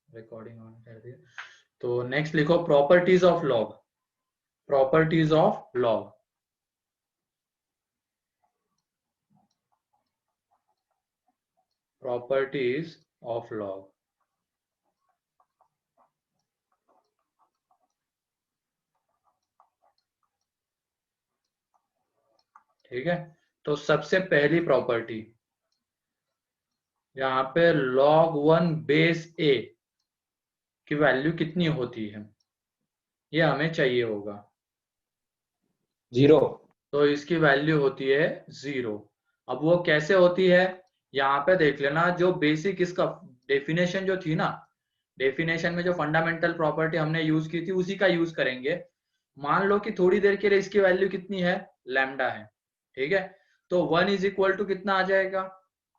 Recording on कर दिया। तो नेक्स्ट लिखो properties of log. Properties of log. Properties of log. ठीक है, तो सबसे पहली प्रॉपर्टी यहाँ पे log1 बेस a की वैल्यू कितनी होती है, ये हमें चाहिए होगा। 0। तो इसकी वैल्यू होती है 0। अब वो कैसे होती है, यहाँ पे देख लेना। जो बेसिक इसका डेफिनेशन जो थी ना, डेफिनेशन में जो फंडामेंटल प्रॉपर्टी हमने यूज की थी उसी का यूज करेंगे। मान लो कि थोड़ी देर के लिए इसकी वैल्यू कितनी है, लैम्डा है। ठीक है, तो 1 इज इक्वल टू कितना आ जाएगा,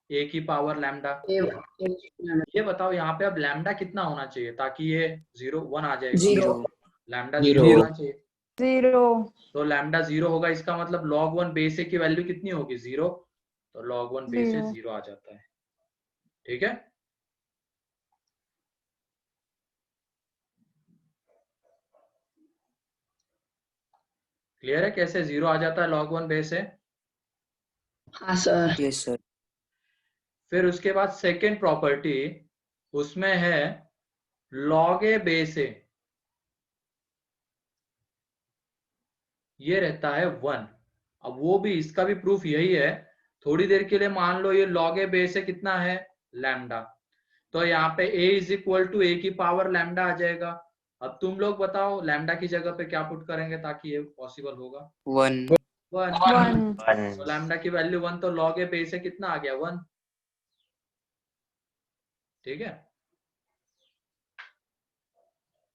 a की पावर लैम्डा। ये बताओ यहाँ पे अब लैम्डा कितना होना चाहिए ताकि ये 1 आ जाएगा। 0 लैम्डा 0 0। होना चाहिए। 0 तो लैम्डा 0 होगा, इसका मतलब log1 बेस ए की वैल्यू कितनी होगी, 0। तो log1 बेस ए 0 आ जाता है। ठीक है, क्लियर है कैसे 0 आ जाता है log1 बेस ए। हाँ सर। Yes sir. फिर उसके बाद सेकेंड प्रॉपर्टी उसमें है log ए बेस ए, ये रहता है 1। अब वो भी, इसका भी प्रूफ यही है। थोड़ी देर के लिए मान लो ये log ए बेस ए कितना है, लैम्डा। तो यहाँ पे a इज इक्वल टू ए की पावर लैम्डा आ जाएगा। अब तुम लोग बताओ लैम्डा की जगह पे क्या पुट करेंगे ताकि ये पॉसिबल होगा। 1। 1। तो लैम्डा की वैल्यू 1, तो log ए बेस ए कितना आ गया, 1। ठीक है,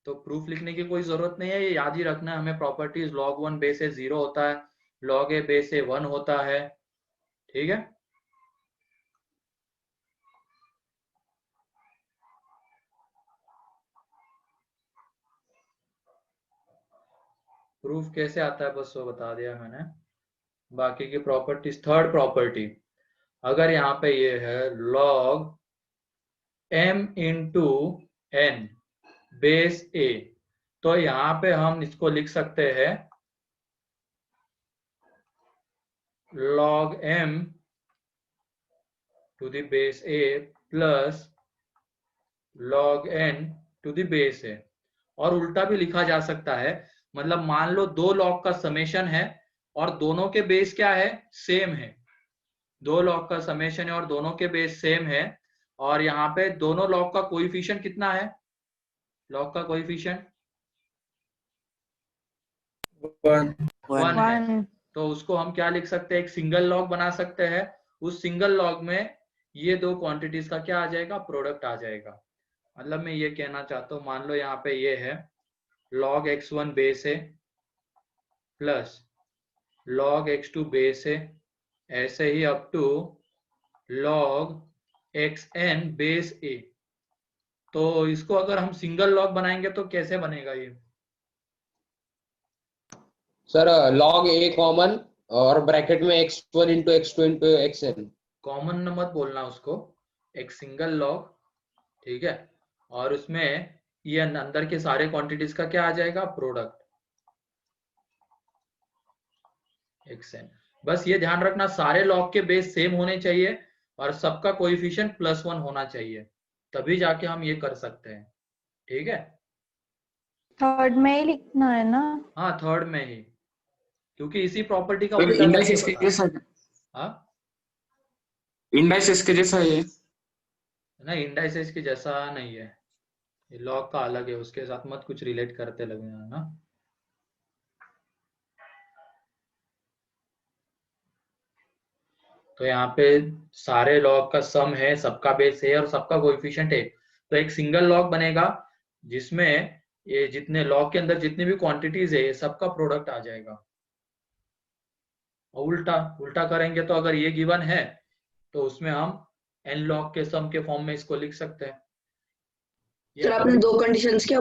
तो प्रूफ लिखने की कोई जरूरत नहीं है, ये याद ही रखना है हमें। प्रॉपर्टीज log1 बेस ए 0 होता है, log ए बेस ए 1 होता है। ठीक है, प्रूफ कैसे आता है बस वो बता दिया मैंने। बाकी की प्रॉपर्टीज, थर्ड प्रॉपर्टी, अगर यहाँ पे ये है log m into n base a, तो यहाँ पे हम इसको लिख सकते हैं log m to the base a plus log n to the base a। और उल्टा भी लिखा जा सकता है, मतलब मान लो दो लॉग का समेशन है और दोनों के बेस क्या है, सेम है। दो लॉग का समेशन है और दोनों के बेस सेम है, और यहाँ पे दोनों लॉग का कोएफिशिएंट कितना है, लॉग का कोएफिशिएंट 1 है। तो उसको हम क्या लिख सकते हैं, एक सिंगल लॉग बना सकते हैं। उस सिंगल लॉग में ये दो क्वांटिटीज का क्या आ जाएगा, प्रोडक्ट आ जाएगा। मतलब मैं ये कहना चाहता हूँ, मान लो यहाँ पे ये है log x1 बेस है प्लस log x2 बेस है, ऐसे ही up to log xn base a। तो इसको अगर हम सिंगल लॉग बनाएंगे तो कैसे बनेगा ये, सर log a कॉमन और ब्रैकेट में x1 into x2 into xn। Common मत बोलना उसको, एक सिंगल लॉग। ठीक है, और उसमें ये अंदर के सारे क्वांटिटीज का क्या आ जाएगा, प्रोडक्ट xn। बस ये ध्यान रखना सारे लॉग के बेस सेम होने चाहिए और सबका कोएफिशिएंट +1 होना चाहिए, तभी जाके हम ये कर सकते हैं। ठीक है, थर्ड में ही लिखना है ना। हाँ थर्ड में ही, क्योंकि इसी प्रॉपर्टी का उल्टा इंडाइसेस करके के बता। जैसा, हाँ इंडाइसेस के जैसा है। नहीं, इंडाइसेस की जैसा नहीं है, ये लॉग का अलग है, उसके साथ मत कुछ रिलेट करते लगे ना। तो यहाँ पे सारे लॉग का सम है, सबका बेस है और सबका कोएफिशिएंट है। तो एक सिंगल लॉग बनेगा जिसमें ये जितने लॉग के अंदर जितनी भी क्वांटिटीज है ये सबका प्रोडक्ट आ जाएगा। और उल्टा उल्टा करेंगे तो अगर ये गिवन है तो उसमें हम एन लॉग के सम के फॉर्म में इसको लिख सकते हैं। सर आपने दो कंडीशंस क्या,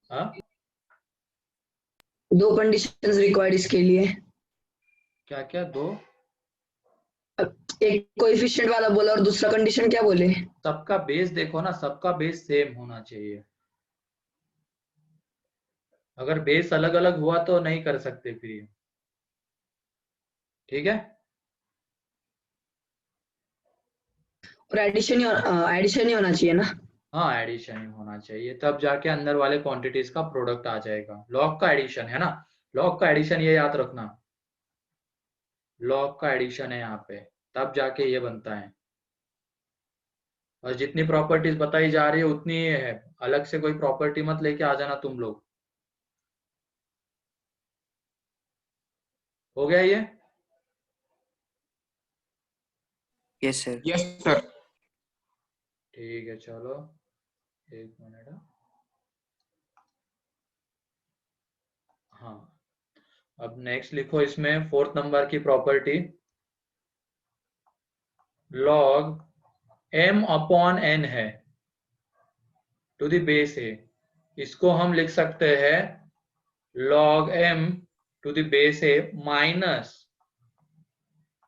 हाँ दो कंडीशंस रिक्वायर्ड इसके लिए। क्या क्या दो, एक कोएफिशिएंट वाला बोला और दूसरा कंडीशन क्या बोले? सबका बेस देखो ना, सबका बेस सेम होना चाहिए। अगर बेस अलग अलग हुआ तो नहीं कर सकते फिर ये। ठीक है, और एडिशन ही होना चाहिए ना? हाँ एडिशन ही होना चाहिए, तब जाके अंदर वाले क्वांटिटीज का प्रोडक्ट आ जाएगा। लॉग का एडिशन है ना, लॉग का एडिशन, ये याद रखना, लॉग का एडिशन है यहाँ पे, तब जाके ये बनता है। और जितनी प्रॉपर्टीज बताई जा रही है उतनी ये है, अलग से कोई प्रॉपर्टी मत लेके आ जाना तुम लोग। हो गया ये? Yes sir. Yes sir. ठीक है, चलो एक मिनट। हाँ, अब नेक्स्ट लिखो इसमें 4th नंबर की property, log m upon n है टू द बेस a। इसको हम लिख सकते हैं log m to the base a minus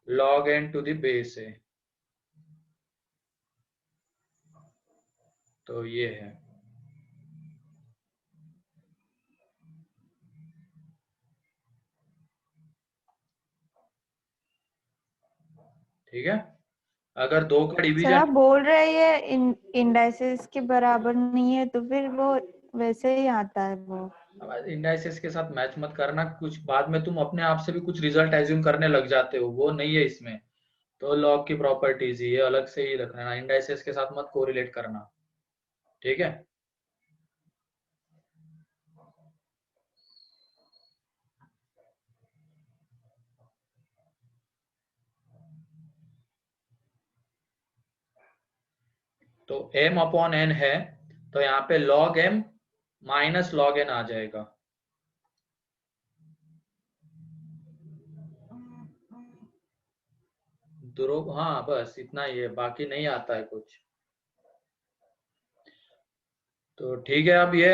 log n to the base a। तो ये है, ठीक है। अगर दो का सर डिवीजन, आप बोल रहे हैं ये इंडाइसेस के बराबर नहीं है, तो फिर वो वैसे ही आता है वो। इंडाइसेस के साथ मैच मत करना, कुछ बाद में तुम अपने आप से भी कुछ रिजल्ट एज्यूम करने लग जाते हो, वो नहीं है इसमें। तो लॉग की प्रॉपर्टीज ही ये अलग से ही रखना, इंडाइसेस के साथ मत कोरिलेट करना, ठीक है। तो m अपॉन n है, तो यहाँ पे log m minus log n आ जाएगा। हाँ बस इतना ही है, बाकी नहीं आता है कुछ। तो ठीक है, अब ये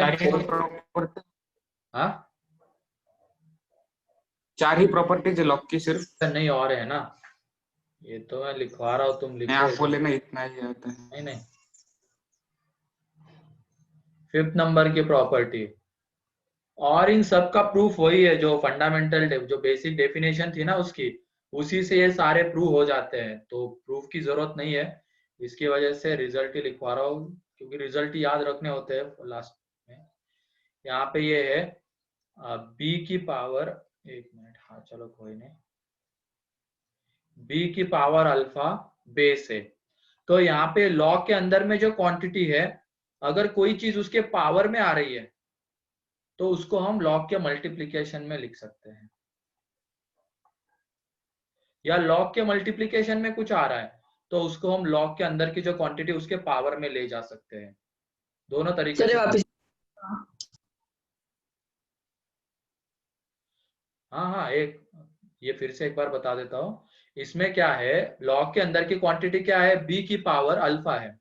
हाँ चार ही प्रॉपर्टीज है लॉग की सिर्फ? नहीं और है ना, ये तो मैं लिखवा रहा हूँ, तुम नहीं, आप लिखो। बोले ना इतना ही आता है। नहीं नहीं, 5th नंबर की प्रॉपर्टी, और इन सब का प्रूफ वही है जो फंडामेंटल जो बेसिक डेफिनेशन थी ना उसकी, उसी से ये सारे प्रूव हो जाते हैं, तो प्रूफ की जरूरत नहीं है। इसकी वजह से रिजल्ट ही लिखवा रहा हूँ, क्योंकि रिजल्ट ही याद रखने होते हैं लास्ट में। यहाँ पे ये है b की पावर, एक मिनट, हाँ चलो कोई नहीं, b की पावर अल्फा बेस है। तो यहाँ पे लॉग के अंदर में जो क्वांटिटी है, अगर कोई चीज उसके पावर में आ रही है तो उसको हम लॉग के मल्टीप्लिकेशन में लिख सकते हैं, या लॉग के मल्टीप्लिकेशन में कुछ आ रहा है तो उसको हम लॉग के अंदर की जो क्वांटिटी उसके पावर में ले जा सकते हैं। दोनों तरीके से। वापस हाँ हाँ, एक ये फिर से एक बार बता देता हूँ। इसमें क्या है, लॉग के अंदर की क्वांटिटी क्या है, b की पावर अल्फा है,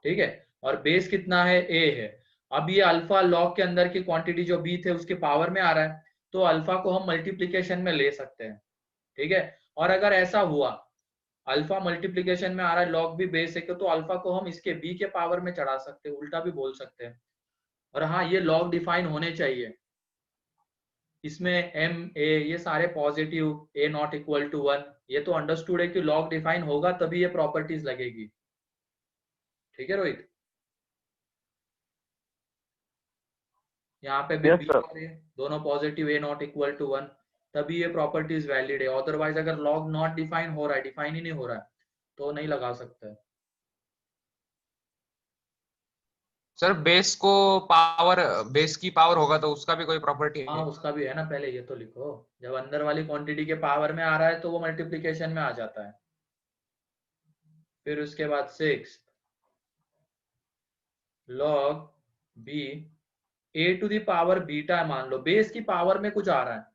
ठीक है, और बेस कितना है, a है। अब ये अल्फा लॉग के अंदर की क्वांटिटी जो b थे उसके पावर में आ रहा है, तो अल्फा को हम मल्टीप्लिकेशन में ले सकते हैं, ठीक है। और अगर ऐसा हुआ, अल्फा मल्टीप्लिकेशन में आ रहा है, लॉग भी बेस है, तो अल्फा को हम इसके b के पावर में चढ़ा सकते हैं, उल्टा भी बोल सकते हैं। और हाँ, ये लॉग डिफाइन होने चाहिए, इसमें m a ये सारे positive, a not equal to 1, ये तो अंडरस्टूड है कि लॉग डिफाइन होगा तभी ये प्रॉपर्टीज लगेगी, ठीक है रोहित। यहाँ पे भी Yes, b sir. और a दोनों positive, a not equal to 1, तभी ये प्रॉपर्टीज वैलिड है। अदरवाइज अगर लॉग नॉट डिफाइन हो रहा है, डिफाइन ही नहीं हो रहा है, तो नहीं लगा सकते। सर बेस की पावर होगा तो उसका भी कोई प्रॉपर्टी है? हाँ उसका भी है ना, पहले ये तो लिखो, जब अंदर वाली क्वांटिटी के पावर में आ रहा है तो वो मल्टीप्लिकेशन में आ जाता है। फिर उसके बाद 6 log b a to the power beta, मान लो बेस की पावर में कुछ आ रहा है,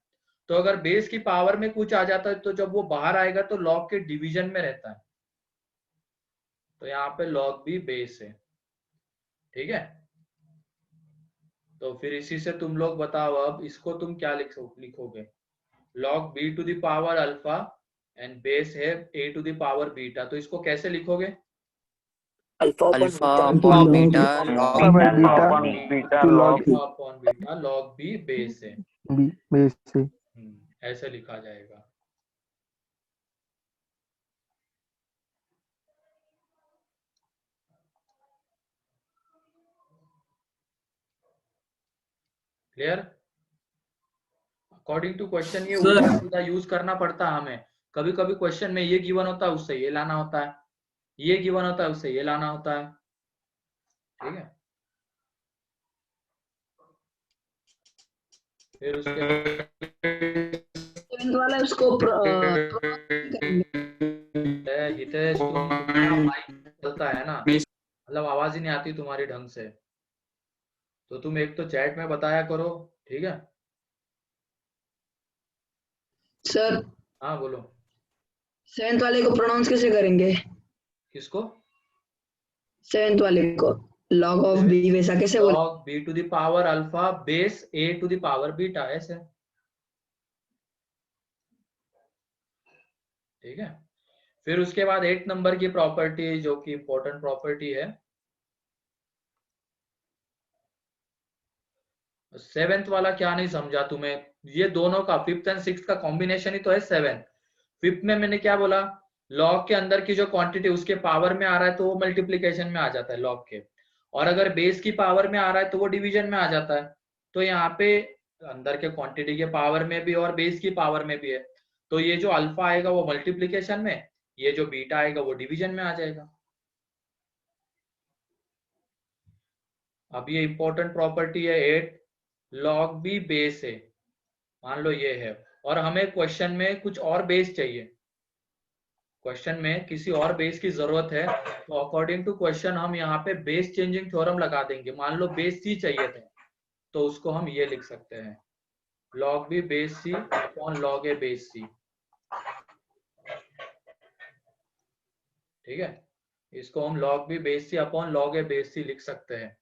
तो अगर बेस की पावर में कुछ आ जाता है तो जब वो बाहर आएगा तो log के डिवीजन में रहता है, तो यहाँ पे log b बेस है, ठीक है। तो फिर इसी से तुम लोग बताओ, अब इसको तुम क्या लिखोगे, log b to the power alpha and base है a to the power beta, तो इसको कैसे लिखोगे? Alpha upon beta log beta to log alpha upon beta log B base है, बी बेस से। ऐसे लिखा जाएगा। क्लियर? अकॉर्डिंग टू क्वेश्चन ये उल्टा सीधा यूज करना पड़ता है हमें। कभी कभी क्वेश्चन में ये गिवन होता है, उससे ये लाना होता है, ये गिवन होता है, उससे ये लाना होता है। ठीक है, फिर उसके वाला उसको हितेश तुम्हारा माइक चलता है ना, मतलब आवाज ही नहीं आती तुम्हारी ढंग से, तो तुम एक तो चैट में बताया करो, ठीक है? सर हाँ बोलो। 7th वाले को प्रोनाउंस कैसे करेंगे? किसको? 7th वाले को log ऑफ b वैसा कैसे बोल? log b to the power alpha base a to the power beta, ऐसे। ठीक है, फिर उसके बाद 8 नंबर की प्रॉपर्टी जो कि इंपॉर्टेंट प्रॉपर्टी है, 7th वाला क्या नहीं समझा तुम्हें? ये दोनों का 5th एंड 6th का कॉम्बिनेशन ही तो है 7। 5th में मैंने क्या बोला? लॉग के अंदर की जो क्वांटिटी उसके पावर में आ रहा है तो वो मल्टीप्लीकेशन में आ जाता है लॉग के, और अगर बेस की पावर में आ रहा है तो वो डिवीजन में आ जाता है। तो यहाँ पे अंदर के क्वांटिटी के पावर में भी और बेस की पावर में भी है, तो ये जो अल्फा आएगा वो मल्टीप्लीकेशन में, ये जो बीटा आएगा वो डिवीजन में आ जाएगा। अब ये इंपॉर्टेंट प्रॉपर्टी है 8, लॉग बी बेस है, मान लो ये है, और हमें क्वेश्चन में कुछ और बेस चाहिए, क्वेश्चन में किसी और बेस की जरूरत है, तो अकॉर्डिंग टू क्वेश्चन हम यहाँ पे बेस चेंजिंग थ्योरम लगा देंगे। मान लो बेस सी चाहिए थे, तो उसको हम ये लिख सकते हैं, log B base C upon log ए बेस सी। ठीक है, इसको हम log B base C upon log ए बेस सी लिख सकते हैं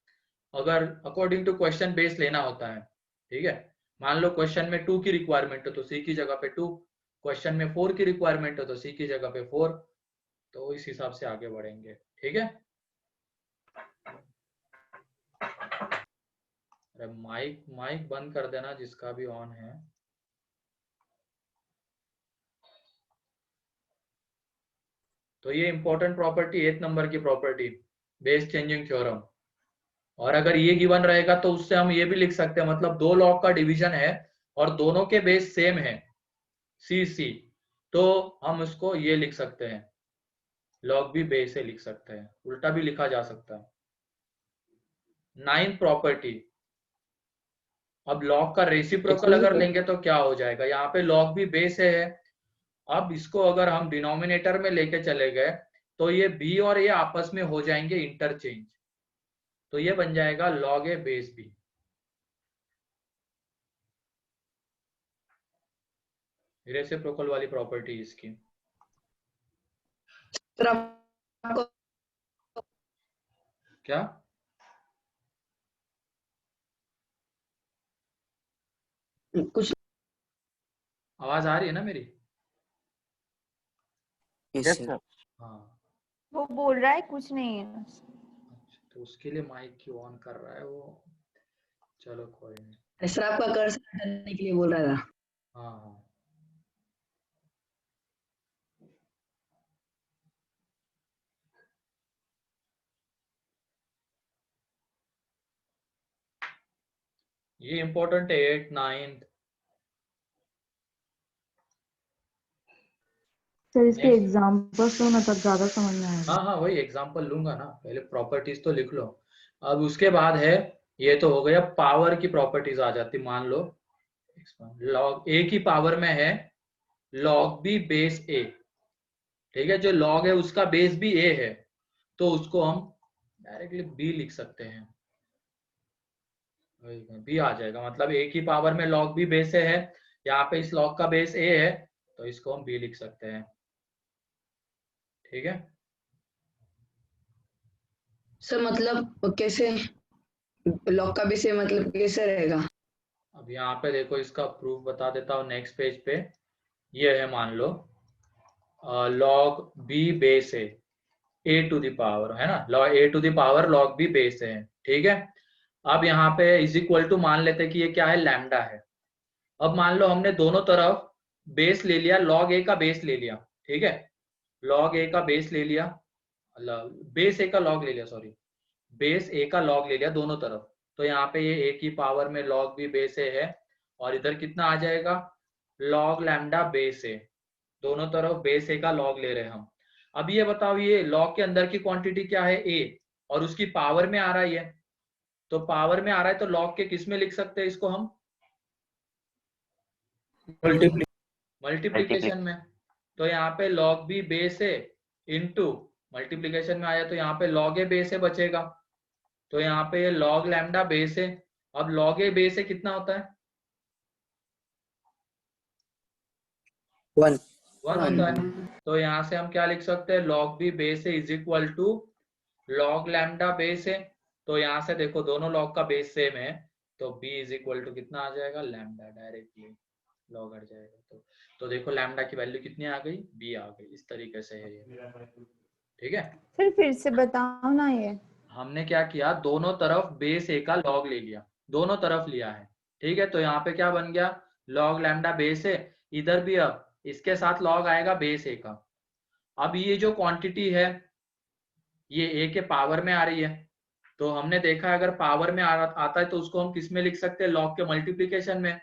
अगर अकॉर्डिंग टू क्वेश्चन बेस लेना होता है। ठीक है, मान लो क्वेश्चन में 2 की रिक्वायरमेंट है तो सी की जगह पे 2, क्वेश्चन में 4 की रिक्वायरमेंट है तो सी की जगह पे 4, तो इस हिसाब से आगे बढ़ेंगे। ठीक है, अरे माइक बंद कर देना जिसका भी ऑन है। तो ये इंपॉर्टेंट प्रॉपर्टी 8 नंबर की प्रॉपर्टी, बेस चेंजिंग थ्योरम। और अगर ये गिवन रहेगा तो उससे हम ये भी लिख सकते हैं, मतलब 2 लॉग का डिवीजन है और दोनों के बेस सेम है सी सी, तो हम उसको ये लिख सकते हैं, लॉग भी बेस से लिख सकते हैं, उल्टा भी लिखा जा सकता है। 9th प्रॉपर्टी, अब लॉग का रेसिप्रोकल अगर लेंगे तो क्या हो जाएगा? यहाँ पे लॉग भी बेस है, अब इसको अगर हम डिनोमिनेटर में लेके चले गए तो ये बी और ये आपस में हो जाएंगे इंटरचेंज, तो ये बन जाएगा लॉग ए बेस बी। रेसिप्रोकल वाली प्रॉपर्टी इसकी। क्या कुछ आवाज आ रही है ना मेरी? Yes sir. हाँ, वो बोल रहा है कुछ नहीं है, तो उसके लिए माइक क्यों ऑन कर रहा है वो, चलो कोई नहीं। सर आपका कर्सर हटाने के लिए बोल रहा था। हाँ हाँ, ये इंपॉर्टेंट है 8, 9। सर इसके एग्जांपल्स दो ना तब ज्यादा समझ में आएगा। हाँ हाँ, वही एग्जांपल लूंगा ना, पहले प्रॉपर्टीज तो लिख लो। अब उसके बाद है, ये तो हो गया, पावर की प्रॉपर्टीज आ जाती। मान लो लॉग ए की पावर में है लॉग बी बेस ए, ठीक है, जो लॉग है उसका बेस भी ए है, तो उसको हम डायरेक्टली बी लिख सकते हैं, बी आ जाएगा, मतलब ए की पावर में लॉग बी बेस ए है, यहाँ पे इस लॉग का बेस ए है तो इसको हम बी लिख सकते हैं। ठीक है, सर मतलब कैसे लॉग का बेस मतलब कैसे रहेगा? अब यहाँ पे देखो, इसका प्रूफ बता देता हूँ नेक्स्ट पेज पे। ये है, मान लो log b base a to the power, है ना, a to the power log b base है, ठीक है। अब यहाँ पे इज इक्वल टू मान लेते हैं कि ये क्या है, लैम्डा है। अब मान लो हमने दोनों तरफ बेस ले लिया, log a का बेस ले लिया, ठीक है, log a का बेस ले लिया, बेस a का log ले लिया, सॉरी, बेस a का log ले लिया दोनों तरफ। तो यहाँ पे ये a की पावर में log b बेस a है, और इधर कितना आ जाएगा, log लैम्डा बेस a, दोनों तरफ बेस a का log ले रहे हैं हम। अब ये बताओ, ये log के अंदर की क्वांटिटी क्या है, a, और उसकी पावर में आ रहा है ये, तो पावर में आ रहा है तो log के किस में लिख सकते हैं इसको हम, मल्टीप्लीकेशन में। तो यहाँ पे log b base a into multiplication में आया तो यहाँ पे log a बेस a बचेगा, तो यहाँ पे ये log लैम्डा बेस a। अब log a बेस a कितना होता है, 1 1 होता है। तो यहाँ से हम क्या लिख सकते हैं, log b base a is equal to log lambda base a। तो यहाँ से देखो दोनों log का बेस सेम है, तो b इज इक्वल टू कितना आ जाएगा, लैम्डा, डायरेक्टली log हट जाएगा। तो देखो लैम्डा की वैल्यू कितनी आ गई, b आ गई। इस तरीके से है ये, ठीक है। फिर से बताओ ना ये। हमने क्या किया, दोनों तरफ बेस a का log ले लिया, दोनों तरफ लिया है, ठीक है। तो यहाँ पे क्या बन गया, log लैम्डा बेस a, इधर भी अब इसके साथ log आएगा बेस a का। अब ये जो क्वांटिटी है ये a के पावर में आ रही है, तो हमने देखा अगर पावर में आता है तो उसको हम किस में लिख सकते हैं, log के मल्टीप्लीकेशन में।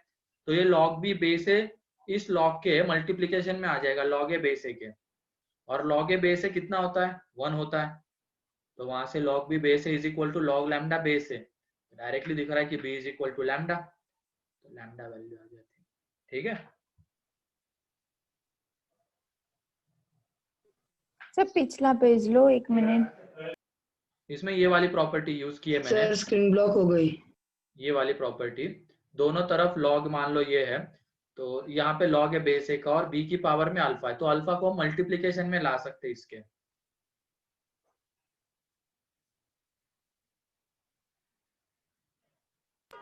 तो ये log b बेस a इस log के मल्टीप्लीकेशन में आ जाएगा, log a बेस a के, और log a बेस a कितना होता है, 1 होता है। तो वहां से log b base a is equal to log lambda base a, directly दिख रहा है कि b is equal to lambda, तो लैम्डा वैल्यू आ जाती है, ठीक है। सर पिछला पेज लो, 1 मिनट। इसमें ये वाली प्रॉपर्टी यूज की है मैंने, सर स्क्रीन ब्लॉक हो गई। ये वाली प्रॉपर्टी, दोनों तरफ log मान लो ये है, तो यहाँ पे log है बेस a का और b की पावर में अल्फा है, तो अल्फा को हम मल्टीप्लीकेशन में ला सकते हैं इसके।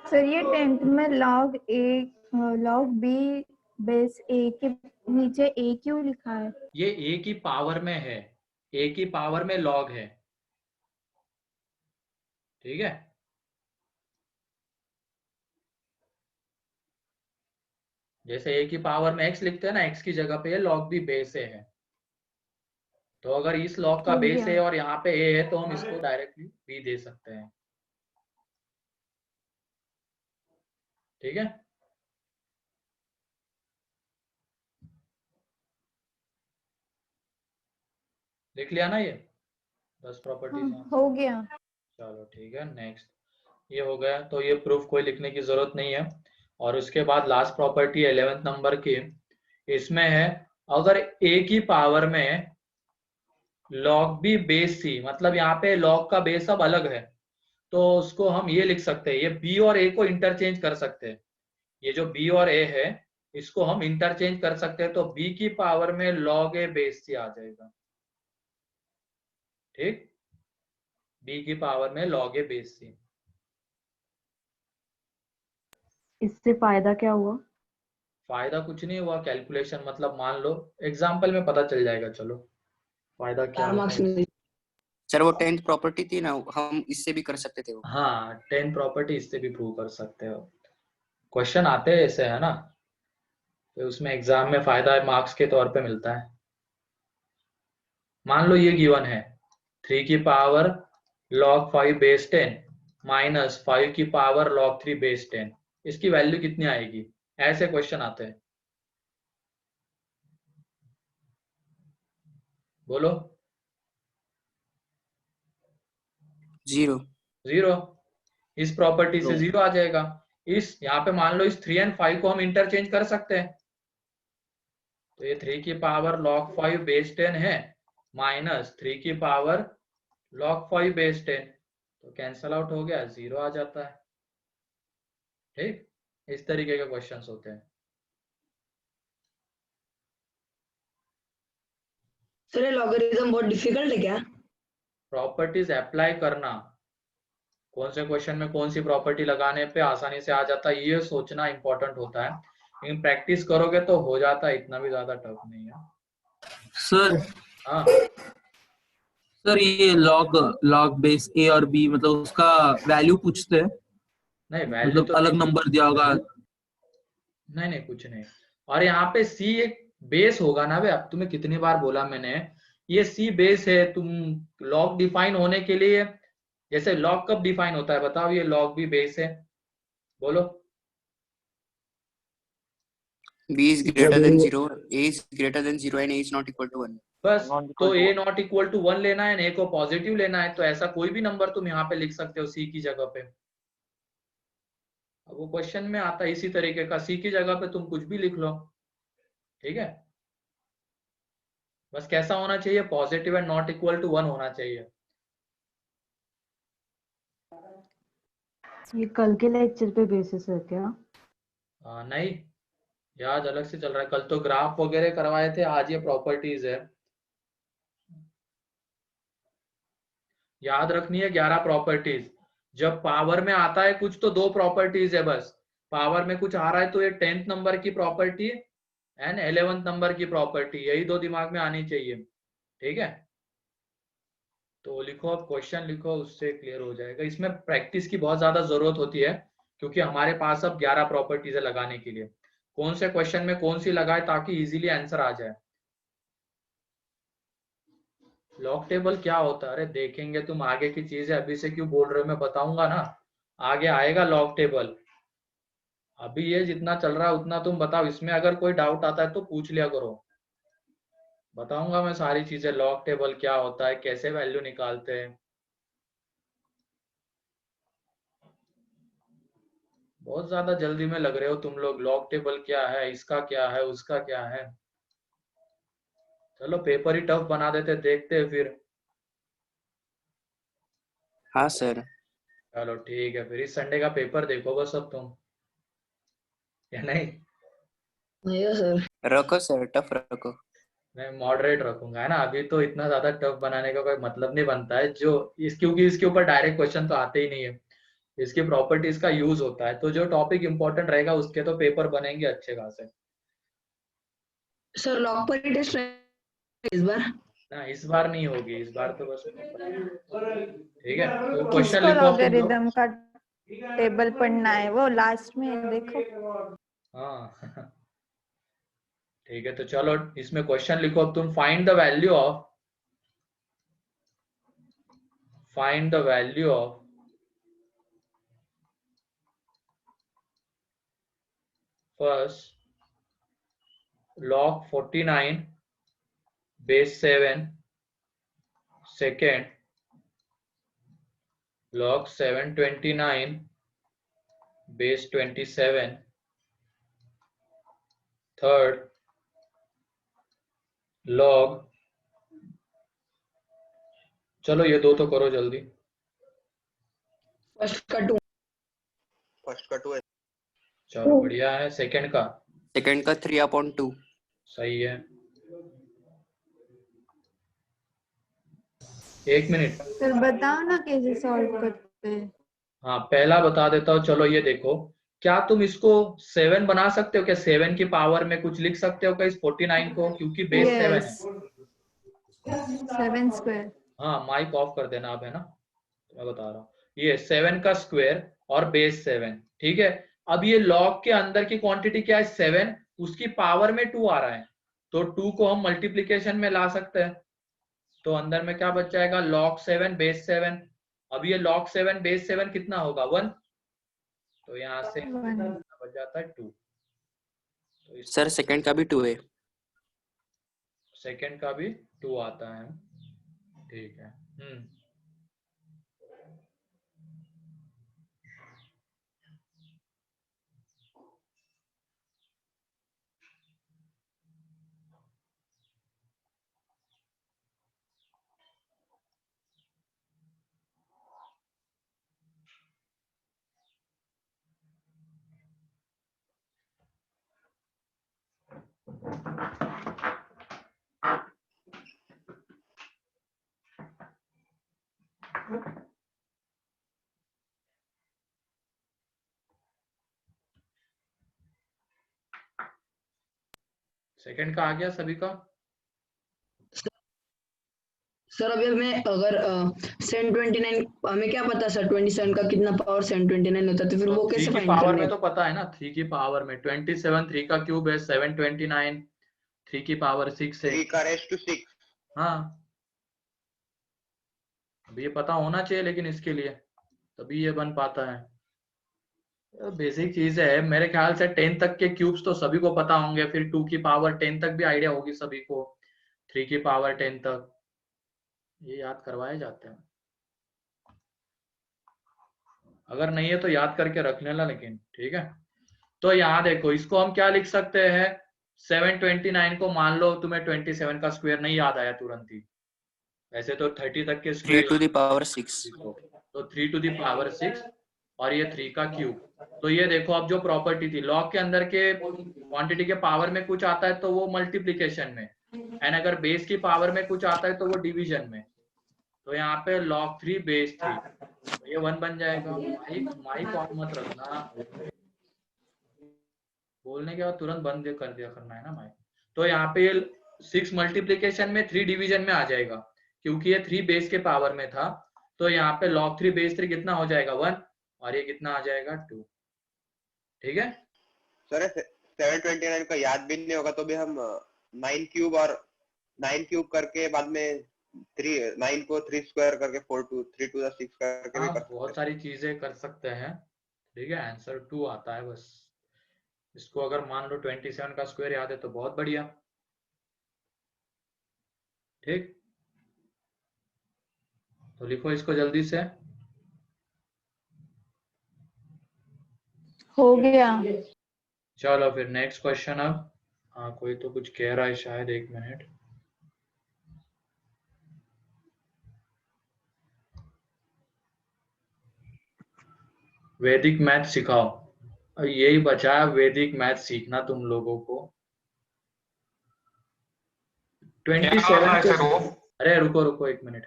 सर ये 10th में log b बेस a के नीचे a क्यों लिखा है? ये a की पावर में है, a की पावर में log है, ठीक है। जैसे a की पावर में x लिखते हैं ना, x की जगह पे ये log b बेस a है। तो अगर इस log का हो बेस गया। a और यहाँ पे a है तो हम इसको डायरेक्टली b दे सकते हैं, ठीक है। लिख लिया ना ये 10 प्रॉपर्टीज, हो गया। चलो ठीक है। नेक्स्ट ये हो गया, तो ये प्रूफ कोई लिखने की जरूरत नहीं है। और उसके बाद लास्ट प्रॉपर्टी 11th नंबर की, इसमें है अगर a की पावर में log b बेस c, मतलब यहाँ पे log का बेस अब अलग है, तो उसको हम ये लिख सकते हैं, ये b और a को इंटरचेंज कर सकते हैं। ये जो b और a है इसको हम इंटरचेंज कर सकते हैं, तो b की पावर में log a बेस c आ जाएगा, ठीक, b की पावर में log a बेस c। इससे फायदा क्या हुआ? फायदा कुछ नहीं हुआ, कैलकुलेशन, मतलब मान लो एग्जाम्पल में पता चल जाएगा। चलो फायदा क्या 4 मार्क्स है। मिले। सर वो 10th प्रॉपर्टी थी ना, हम इससे भी कर सकते थे वो। हाँ 10 प्रॉपर्टी इससे भी प्रूव कर सकते हो, क्वेश्चन आते हैं ऐसे, है ना, तो उसमें एग्जाम में फायदा मार्क्स के तौर पे मिलता है। मान लो ये गिवन है 3 की पावर log 5 बेस 10 माइनस 5 की पावर log 3 बेस 10, इसकी वैल्यू कितनी आएगी, ऐसे क्वेश्चन आते हैं, बोलो। 0 0, इस प्रॉपर्टी से 0 आ जाएगा। इस यहाँ पे मान लो इस 3 और 5 को हम इंटरचेंज कर सकते हैं, तो ये 3 की पावर log 5 बेस 10 है माइनस 3 की पावर log 5 बेस 10, तो कैंसल आउट हो गया, 0 आ जाता है, ठीक। इस तरीके के क्वेश्चंस होते हैं। सर ये लॉगरिथम बहुत डिफिकल्ट है क्या? प्रॉपर्टीज अप्लाई करना, कौन से क्वेश्चन में कौन सी प्रॉपर्टी लगाने पे आसानी से आ जाता है, ये सोचना इंपॉर्टेंट होता है, लेकिन प्रैक्टिस करोगे तो हो जाता है, इतना भी ज्यादा टफ नहीं है। सर हाँ सर ये लॉग बेस ए और बी मतलब उसका वैल्यू पूछते हैं, नहीं वैल्यू मतलब तो अलग नंबर दिया होगा। नहीं नहीं कुछ नहीं। और यहाँ पे सी एक बेस होगा ना बे, अब तुम्हें कितनी बार बोला मैंने, ये सी बेस है। तुम लॉग डिफाइन होने के लिए, जैसे लॉग कब डिफाइन होता है बताओ, ये लॉग भी बेस है, बोलो। b is greater than 0, a is greater than 0 and a is not equal to 1. बस तो ए नॉट इक्वल टू 1 लेना है, ए को पॉजिटिव लेना है, तो ऐसा कोई भी नंबर तुम यहाँ पे लिख सकते हो सी की जगह पे। अब वो क्वेश्चन में आता है इसी तरीके का, सी की जगह पे तुम कुछ भी लिख लो, ठीक है। बस कैसा होना चाहिए, positive and not equal to 1 होना चाहिए। ये कल के लेक्चर पे बेसिस है क्या? नहीं, याद अलग से चल रहा है, कल तो ग्राफ वगैरह करवाए थे, आज ये प्रॉपर्टीज है। याद रखनी है 11 प्रॉपर्टीज। जब पावर में आता है कुछ तो 2 प्रॉपर्टीज है बस। पावर में कुछ आ रहा है तो ये 10th नंबर की प्रॉपर्टी एंड 11th नंबर की प्रॉपर्टी, यही 2 दिमाग में आनी चाहिए, ठीक है। तो लिखो, अब क्वेश्चन लिखो, उससे क्लियर हो जाएगा। इसमें प्रैक्टिस की बहुत ज्यादा जरूरत होती है, क्योंकि हमारे पास अब 11 प्रॉपर्टीज है लगाने के लिए। कौन से क्वेश्चन में कौन सी लगाए ताकि इजीली आंसर आ जाए। लॉग टेबल क्या होता है, अरे देखेंगे, तुम आगे की चीजें अभी से क्यों बोल रहे हो, मैं बताऊंगा ना, आगे आएगा लॉग टेबल। अभी ये जितना चल रहा है उतना तुम बताओ, इसमें अगर कोई डाउट आता है तो पूछ लिया करो, बताऊंगा मैं सारी चीजें। लॉग टेबल क्या होता है, कैसे वैल्यू निकालते हैं। बहुत ज्यादा जल्दी में लग रहे हो तुम लोग, लॉग टेबल क्या है, इसका क्या है, उसका क्या है। चलो पेपर ही टफ बना देते, देखते हैं फिर। हाँ सर। चलो ठीक है, फिर इस संडे का पेपर देखो बस अब तुम, या नहीं। नहीं सर। रखो सर, टफ रखो। मैं मॉडरेट रखूंगा, है ना। अभी तो इतना ज्यादा टफ बनाने का कोई मतलब नहीं बनता है, जो इस क्योंकि इसके ऊपर डायरेक्ट क्वेश्चन तो आते ही नहीं है। इसकी प्रॉपर्टीज का यूज होता है, तो जो टॉपिक इंपॉर्टेंट रहेगा उसके तो पेपर बनेंगे अच्छे खासे। सर लॉग पर ही टेस्ट इस बार। ना इस बार नहीं होगी, इस बार तो बस, ठीक है। तो क्वेश्चन किसको लिखो अब तुम लोग। लॉगरिदम का टेबल पढ़ना है, वो लास्ट में है, देखो। हाँ ठीक है, तो चलो इसमें क्वेश्चन लिखो अब तुम। Find the value of first log 49 base 7, second log 729 base 27, third log, चलो ये 2 तो करो जल्दी। फर्स्ट का 2। चलो बढ़िया है, सेकंड का सेकंड का 3/2। सही है। 1 मिनट, फिर बताओ ना कैसे सॉल्व करते हैं। हाँ पहला बता देता हूँ। चलो ये देखो, क्या तुम इसको 7 बना सकते हो क्या, 7 की पावर में कुछ लिख सकते हो क्या इस 49 को, क्योंकि बेस 7 है। 7 स्क्वायर। हाँ माइक ऑफ कर देना आप, है ना, तो मैं बता रहा हूँ। ये 7 का स्क्वायर और बेस 7, ठीक है। अब ये लॉग के अंदर की क्वांटिटी क्या है, 7, उसकी पावर में 2 आ रहा है, तो 2 को हम मल्टीप्लीकेशन में ला सकते हैं। तो अंदर में क्या बच जाएगा, log 7 बेस 7। अब ये log 7 बेस 7 कितना होगा, 1, तो यहाँ से बच जाता है 2। तो सर सेकंड का भी 2 है। सेकंड का भी 2 आता है, ठीक है। सेकंड का आ गया सभी का। सर अभी हमें अगर सेन 29 हमें क्या पता सर 27 का कितना पावर सेन 29 होता है, तो फिर वो थ्री कैसे की फाइंड पावर करने में हैं? तो पता है ना, 3 की पावर में 27, 3 का क्यूब है 729, 3 की पावर 6 है। 3 का रेस टू 6। हाँ, अब ये पता होना चाहिए लेकिन इसके लिए, तभी ये बन पाता है। बेसिक चीज है, मेरे ख्याल से 10 तक के क्यूब्स तो सभी को पता होंगे, फिर 2 की पावर 10 तक भी आइडिया होगी सभी को, 3 की पावर 10 तक, ये याद करवाए जाते हैं। अगर नहीं है तो याद करके रख लेना लेकिन, ठीक है। तो यहाँ देखो, इसको हम क्या लिख सकते हैं, 729 को मान लो तुम्हें 27 का स्क्वायर नहीं याद आया तुरंत ही, वैसे तो 30 तक के 3 स्क्वायर to the power 6. तो 3 टू द पावर 6 और ये 3 का क्यूब। तो ये देखो, अब जो प्रॉपर्टी थी लॉग के अंदर के क्वांटिटी के पावर में कुछ आता है तो वो मल्टीप्लीकेशन में, एंड अगर बेस की पावर में कुछ आता है तो वो डिवीजन में। तो यहाँ पे log 3 बेस 3, तो ये 1 बन जाएगा। माइक ऑन मत रखना, बोलने के बाद तुरंत बंद कर दिया करना है ना माइक। तो यहाँ पे 6 मल्टीप्लीकेशन में 3 डिवीजन में आ जाएगा, क्योंकि ये 3 बेस के पावर में था। तो यहाँ पे log 3 बेस 3 कितना हो जाएगा 1, और ये कितना आ जाएगा 2, ठीक है। सर 729 का याद भी नहीं होगा तो भी हम 9 क्यूब और 9 क्यूब करके बाद में 9 को 3 स्क्वायर करके 3 टू 6 करके भी कर सकते हैं। बहुत सारी चीजें कर सकते हैं, ठीक है। आंसर 2 आता है बस। इसको अगर मान लो 27 का स्क्वायर याद है तो बहुत बढ़िया, ठीक। तो लिखो इसको जल्दी से। हो गया। चलो फिर नेक्स्ट क्वेश्चन अब। हाँ, कोई तो कुछ कह रहा है शायद, 1 मिनट। वैदिक मैथ सिखाओ, और यही बचा है वैदिक मैथ सीखना तुम लोगों को। 27 सर वो अरे रुको रुको 1 मिनट,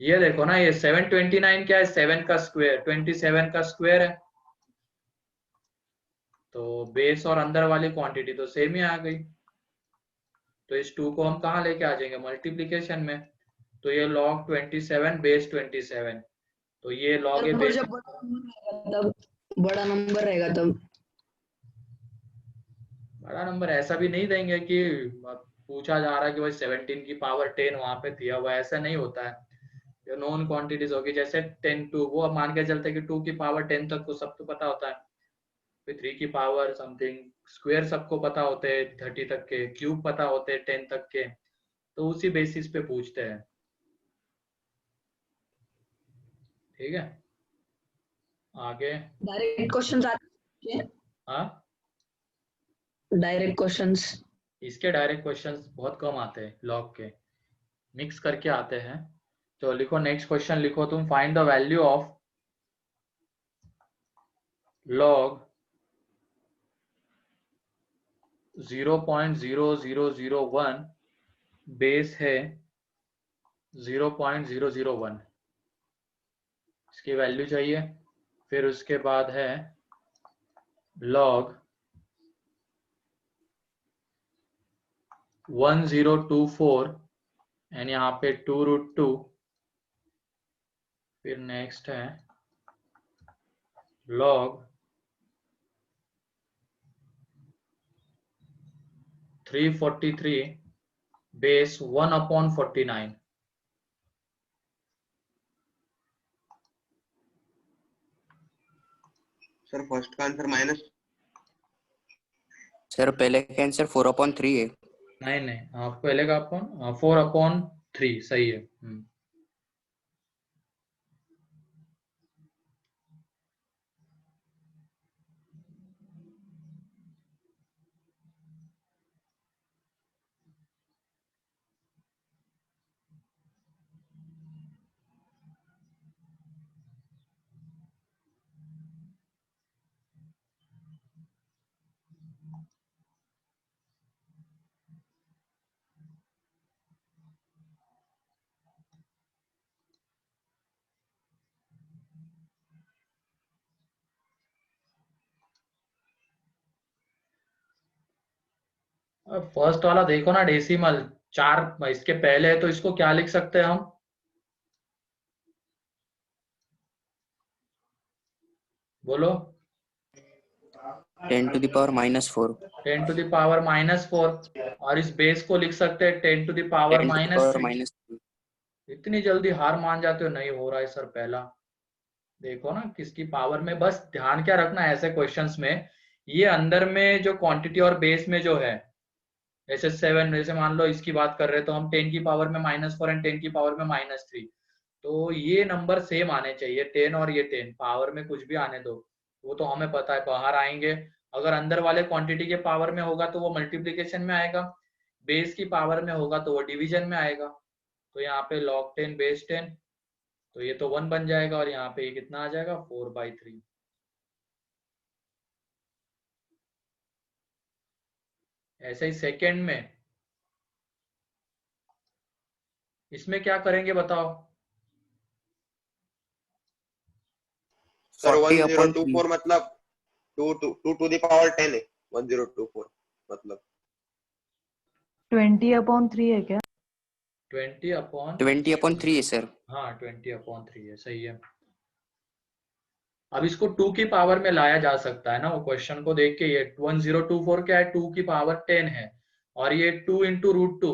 ये देखो ना, ये 729 क्या है, 7 का स्क्वायर 27 का स्क्वायर है, तो बेस और अंदर वाली क्वांटिटी तो सेम ही आ गई। तो इस 2 को हम कहाँ लेके आ जाएंगे, मल्टीप्लीकेशन में। तो ये log 27 बेस 27, तो ये log ए सर बेस, जब बड़ा नंबर रहेगा तब बड़ा नंबर ऐसा भी नहीं देंगे कि पूछा जा रहा है कि भाई 17 की पावर 10 वहां पे दिया हुआ है, ऐसा नहीं होता है। जो नॉन क्वांटिटीज होगी जैसे 10 टू, वो अब मान के चलते कि 2 की पावर 10 तक को सब तो पता होता है, फिर 3 की पावर समथिंग स्क्वायर सबको पता होते हैं, 30 तक के क्यूब पता होते हैं 10 तक के, तो उसी बेसिस पे पूछते हैं, ठीक है। आगे डायरेक्ट क्वेश्चंस आते हैं। हाँ, डायरेक्ट क्वेश्चंस इसके डायरेक्ट क्वेश्चंस बहुत कम आते हैं, लॉग के मिक्स करके आते हैं। तो लिखो नेक्स्ट क्वेश्चन, लिखो तुम, find the value of log 0.0001 base है 0.001, इसकी वैल्यू चाहिए। फिर उसके बाद है log 1024 एंड यहाँ पे 2√2। फिर नेक्स्ट है log 343 बेस 1/49। सर फर्स्ट का आंसर माइनस। सर पहले का आंसर 4/3 है। नहीं नहीं, हाँ पहले का अपन 4/3 सही है। फर्स्ट वाला देखो ना, डेसिमल 4 इसके पहले है तो इसको क्या लिख सकते हैं हम? बोलो। 10 to the power -4. 10 to the power -4 और इस बेस को लिख सकते हैं 10 to the power 10 to the power -3। -3. इतनी जल्दी हार मान जाते हो? नहीं हो रहा है सर पहला। देखो ना किसकी पावर में, बस ध्यान क्या रखना है ऐसे क्वेश्चंस में, ये अंदर में जो क्वांटिटी और बेस में जो है, जैसे 7, जैसे मान लो इसकी बात कर रहे हैं तो हम 10 की पावर में -4 एंड 10 की पावर में -3, तो ये नंबर सेम आने चाहिए, 10 और ये 10, पावर में कुछ भी आने दो, वो तो हमें पता है बाहर आएंगे। अगर अंदर वाले क्वांटिटी के पावर में होगा तो वो मल्टीप्लीकेशन में आएगा, बेस की पावर में होगा तो वो डिवीजन में आएगा। तो यहाँ पे log 10 बेस 10, तो ये तो 1 बन जाएगा और यहाँ पे ये कितना आ जाएगा 4/3। ऐसे ही सेकेंड में, इसमें क्या करेंगे बताओ? सर 40 upon 1024 मतलब 2 to the power 10 है 1024 मतलब 20/3 है क्या? 20/3 है सर. हाँ 20/3 है, सही है। अब इसको 2 की पावर में लाया जा सकता है ना, वो क्वेश्चन को देख के, ये 1024 क्या है, 2 की पावर 10 है, और ये 2 into √2,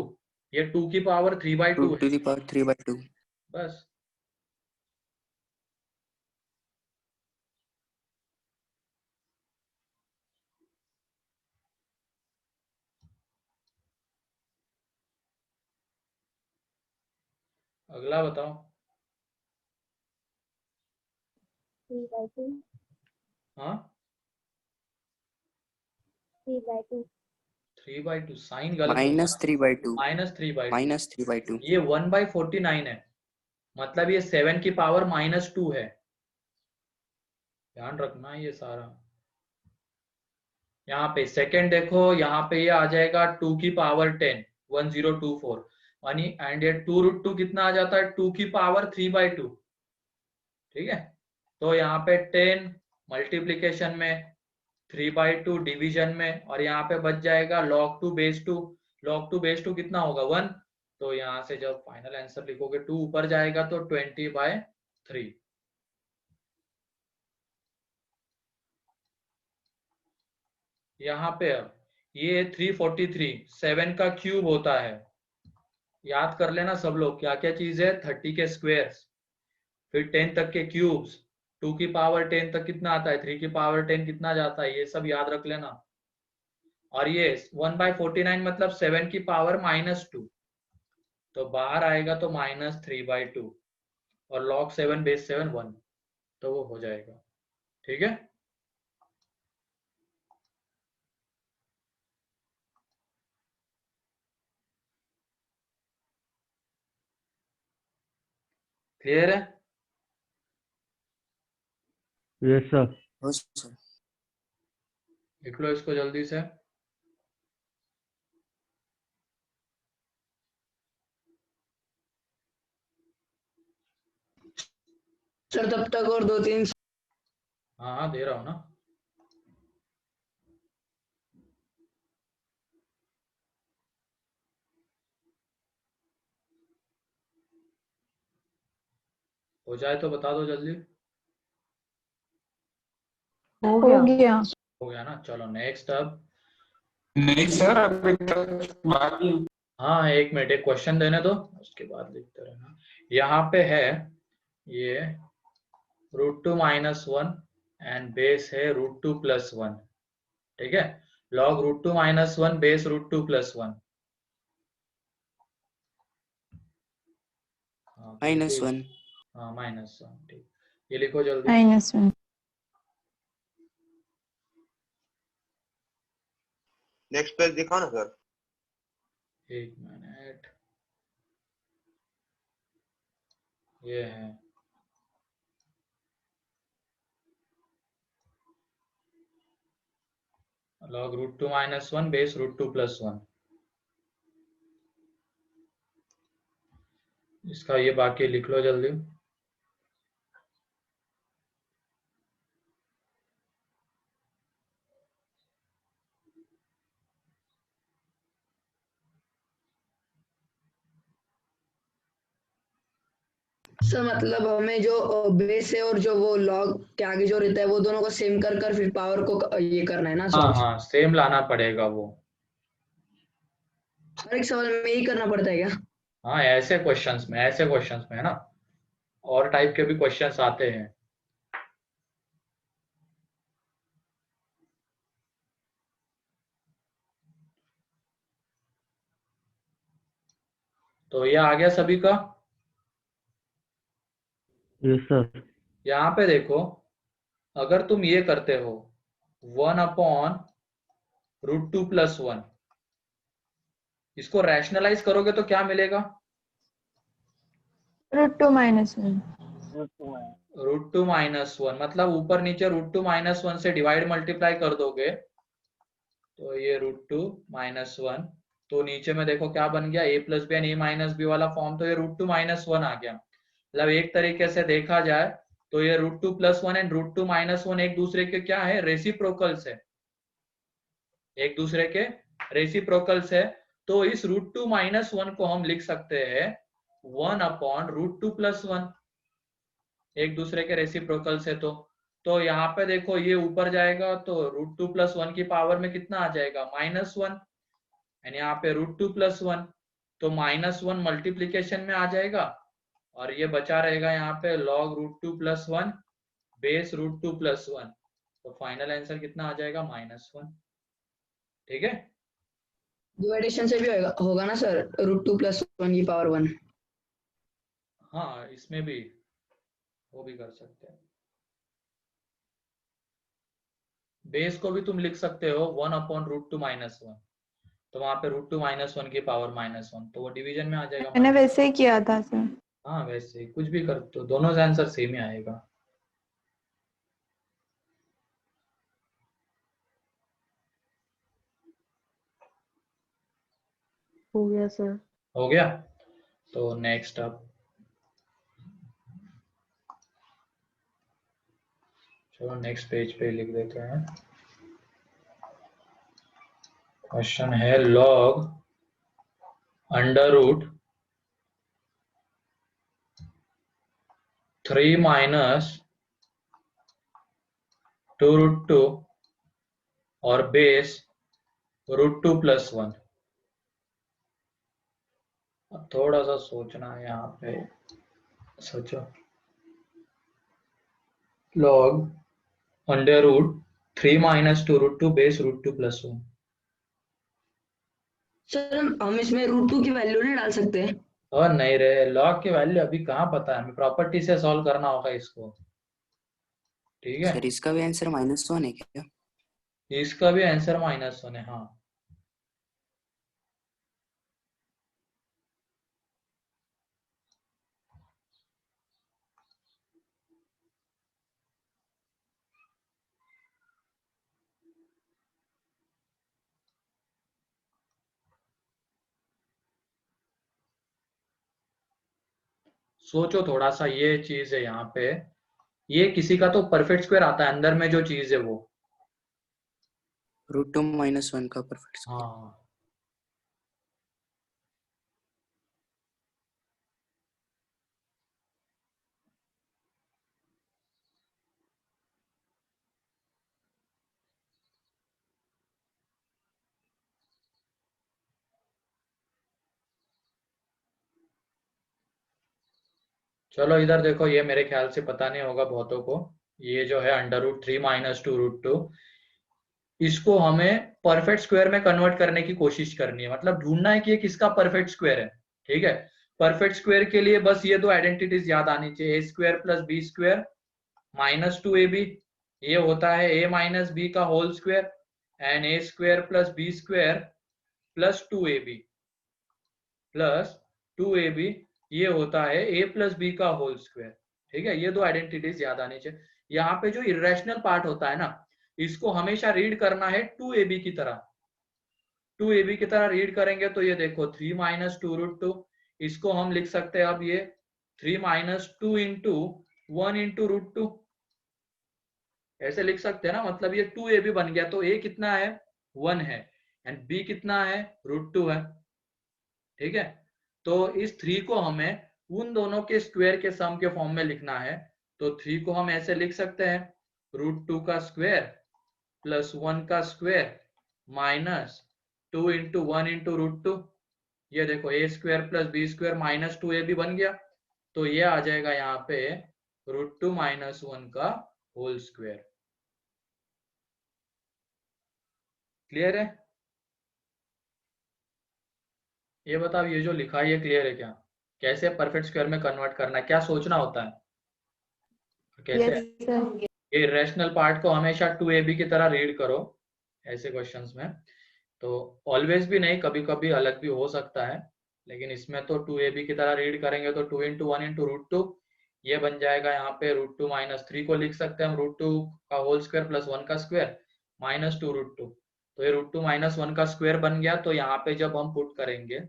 ये 2 की पावर 3/2 2 है, to the power 3/2. बस। अगला बताओ। 3/2 हाँ 3/2 3/2, साइन गलत होगा ना, -3/2. -3/2, -3/2. ये 1/49 है, मतलब ये 7 की पावर -2 है, ध्यान रखना ये सारा। यहाँ पे सेकंड देखो, यहाँ पे ये आ जाएगा 2 की पावर 10, 1024, एंड ये 2√2 कितना आ जाता है, 2 की पावर 3/2, ठीक है। तो यहाँ पे 10 मल्टीप्लीकेशन में, 3/2 डिवीजन में, और यहाँ पे बच जाएगा log 2 बेस 2, log 2 बेस 2 कितना होगा 1, तो यहाँ से जब फाइनल आंसर लिखोगे 2 ऊपर जाएगा तो 20/3। यहाँ पे अब ये 343 7 का क्यूब होता है, याद कर लेना सब लोग क्या क्या चीज है, 30 के स्क्वायर्स, फिर 10 तक के क्यूब्स, 2 की पावर 10 तक कितना आता है, 3 की पावर 10 कितना जाता है, ये सब याद रख लेना। और ये 1/49 मतलब 7 की पावर -2, तो बाहर आएगा तो -3/2, और log 7 बेस 7 1, तो वो हो जाएगा, ठीक है। क्लियर है? Yes sir. हो सर. लिख लो इसको जल्दी से। सर तब तक और 2-3 हाँ हाँ दे रहा हूँ ना। हो जाए तो बता दो जल्दी। हो हो गया। गया। हो गया ना, चलो नेक्स्ट अब। नहीं सर अभी तक बाकी है। हाँ 1 मिनट, एक क्वेश्चन देने दो, उसके बाद लिखते रहना। यहाँ पे है ये √2 - 1 एंड बेस है √2 + 1, ठीक है। log √2 - 1 base √2 + 1। हाँ तो -1. हाँ -1, ठीक, ये लिखो जल्दी। -1 नेक्स्ट पेज दिखाओ ना सर। 1 मिनट, ये है log √2 - 1 बेस √2 + 1। इसका ये बाकी लिख लो जल्दी। सर मतलब हमें जो बेस है और जो वो लॉग के आगे जो रहता है वो दोनों को सेम कर कर फिर पावर को ये करना है ना हाँ सर? हाँ सेम लाना पड़ेगा वो। हर एक सवाल में यही करना पड़ता है क्या? हाँ ऐसे क्वेश्चंस में है ना, और टाइप के भी क्वेश्चंस आते हैं। तो ये आ गया सभी का। Yes sir. यहाँ पे देखो, अगर तुम ये करते हो 1/√2+1, इसको रैशनलाइज करोगे तो क्या मिलेगा? √2 - 1। √2 - 1 मतलब ऊपर नीचे √2 - 1 से डिवाइड मल्टीप्लाई कर दोगे तो ये √2 - 1, तो नीचे में देखो क्या बन गया, a + b and a - b वाला फॉर्म, तो ये √2 - 1 आ गया। मतलब एक तरीके से देखा जाए तो ये √2+1 एंड √2 - 1 एक दूसरे के क्या है, रेसिप्रोकल्स है, एक दूसरे के रेसिप्रोकल्स है। तो इस √2 - 1 को हम लिख सकते हैं 1/√2+1, एक दूसरे के रेसिप्रोकल से। तो यहाँ पे देखो ये ऊपर जाएगा तो √2+1 की पावर में कितना आ जाएगा, -1, एंड यहाँ पे √2+1, तो -1 मल्टीप्लीकेशन में आ जाएगा और ये बचा रहेगा यहाँ पे log √2+1 बेस √2+1, तो फाइनल आंसर कितना आ जाएगा, -1। ठीक है। डिवाइडेशन से भी होगा ना सर, √2+1 की पावर 1? हाँ इसमें भी वो भी कर सकते हैं। बेस को भी तुम लिख सकते हो 1/√2 - 1, तो वहां पे √2 - 1 की पावर -1, तो वो डिवीजन में आ जाएगा। मैंने वैसे ही किया था सर। हाँ वैसे ही कुछ भी कर, तो दोनों का आंसर सेम ही आएगा। हो गया सर। हो गया। तो नेक्स्ट अब चलो नेक्स्ट पेज पे लिख देते हैं। क्वेश्चन है log √3 - 2√2 और बेस √2+1। अब थोड़ा सा सोचना है यहाँ पे, सोचो। log √3 - 2√2 base √2+1। सर हम इसमें √2 की वैल्यू नहीं डाल सकते? और नहीं रे, log की वैल्यू अभी कहाँ पता है हमें, प्रॉपर्टी से सॉल्व करना होगा इसको। ठीक है, सर इसका भी आंसर -1 है क्या? इसका भी आंसर -1 है। हाँ सोचो थोड़ा सा, ये चीज है यहाँ पे, ये किसी का तो परफेक्ट स्क्वायर आता है अंदर में जो चीज है वो। √2 - 1 का परफेक्ट स्क्वायर। हाँ चलो इधर देखो, ये मेरे ख्याल से पता नहीं होगा बहुतों को, ये जो है √3 - 2√2, इसको हमें परफेक्ट स्क्वायर में कन्वर्ट करने की कोशिश करनी है, मतलब ढूंढना है कि ये किसका परफेक्ट स्क्वायर है। ठीक है, परफेक्ट स्क्वायर के लिए बस ये दो आइडेंटिटीज याद आनी चाहिए, a² + b² -2ab, ये होता है a - b का whole square, and a² + b² + 2ab ये होता है a + b का होल स्क्वायर। ठीक है, ये दो आइडेंटिटीज याद आनी चाहिए। यहाँ पे जो इरेशनल पार्ट होता है ना, इसको हमेशा रीड करना है 2ab की तरह। 2ab की तरह रीड करेंगे तो ये देखो 3 - 2√2, इसको हम लिख सकते हैं अब ये 3 - 2 × 1 × √2, ऐसे लिख सकते हैं ना, मतलब ये 2ab बन गया। तो a कितना है, 1 है, एंड b कितना है, √2 है। ठीक है, तो इस 3 को हमें उन दोनों के स्क्वायर के सम के फॉर्म में लिखना है तो 3 को हम ऐसे लिख सकते हैं √2 का स्क्वायर प्लस 1 का स्क्वायर माइनस 2 इंटू 1 इंटू √2। ये देखो a square plus B square minus 2ab बन गया, तो ये आ जाएगा यहाँ पे √2 माइनस 1 का होल स्क्वायर। क्लियर है? ये बताओ ये जो लिखा है ये क्लियर है क्या? कैसे परफेक्ट स्क्वायर में कन्वर्ट करना है, क्या सोचना होता है, कैसे? Yes sir. ये इरेशनल पार्ट को हमेशा 2ab की तरह रीड करो ऐसे क्वेश्चंस में, तो ऑलवेज भी नहीं, कभी कभी अलग भी हो सकता है, लेकिन इसमें तो 2ab की तरह रीड करेंगे तो 2 इंटू 1 इंटू √2 ये बन जाएगा यहाँ पे √2 माइनस 3 को लिख सकते हैं हम √2 का होल स्क्वायर प्लस 1 का स्क्वायर माइनस 2 √2, तो ये √2 माइनस 1 का स्क्वायर बन गया। तो यहाँ पे जब हम पुट करेंगे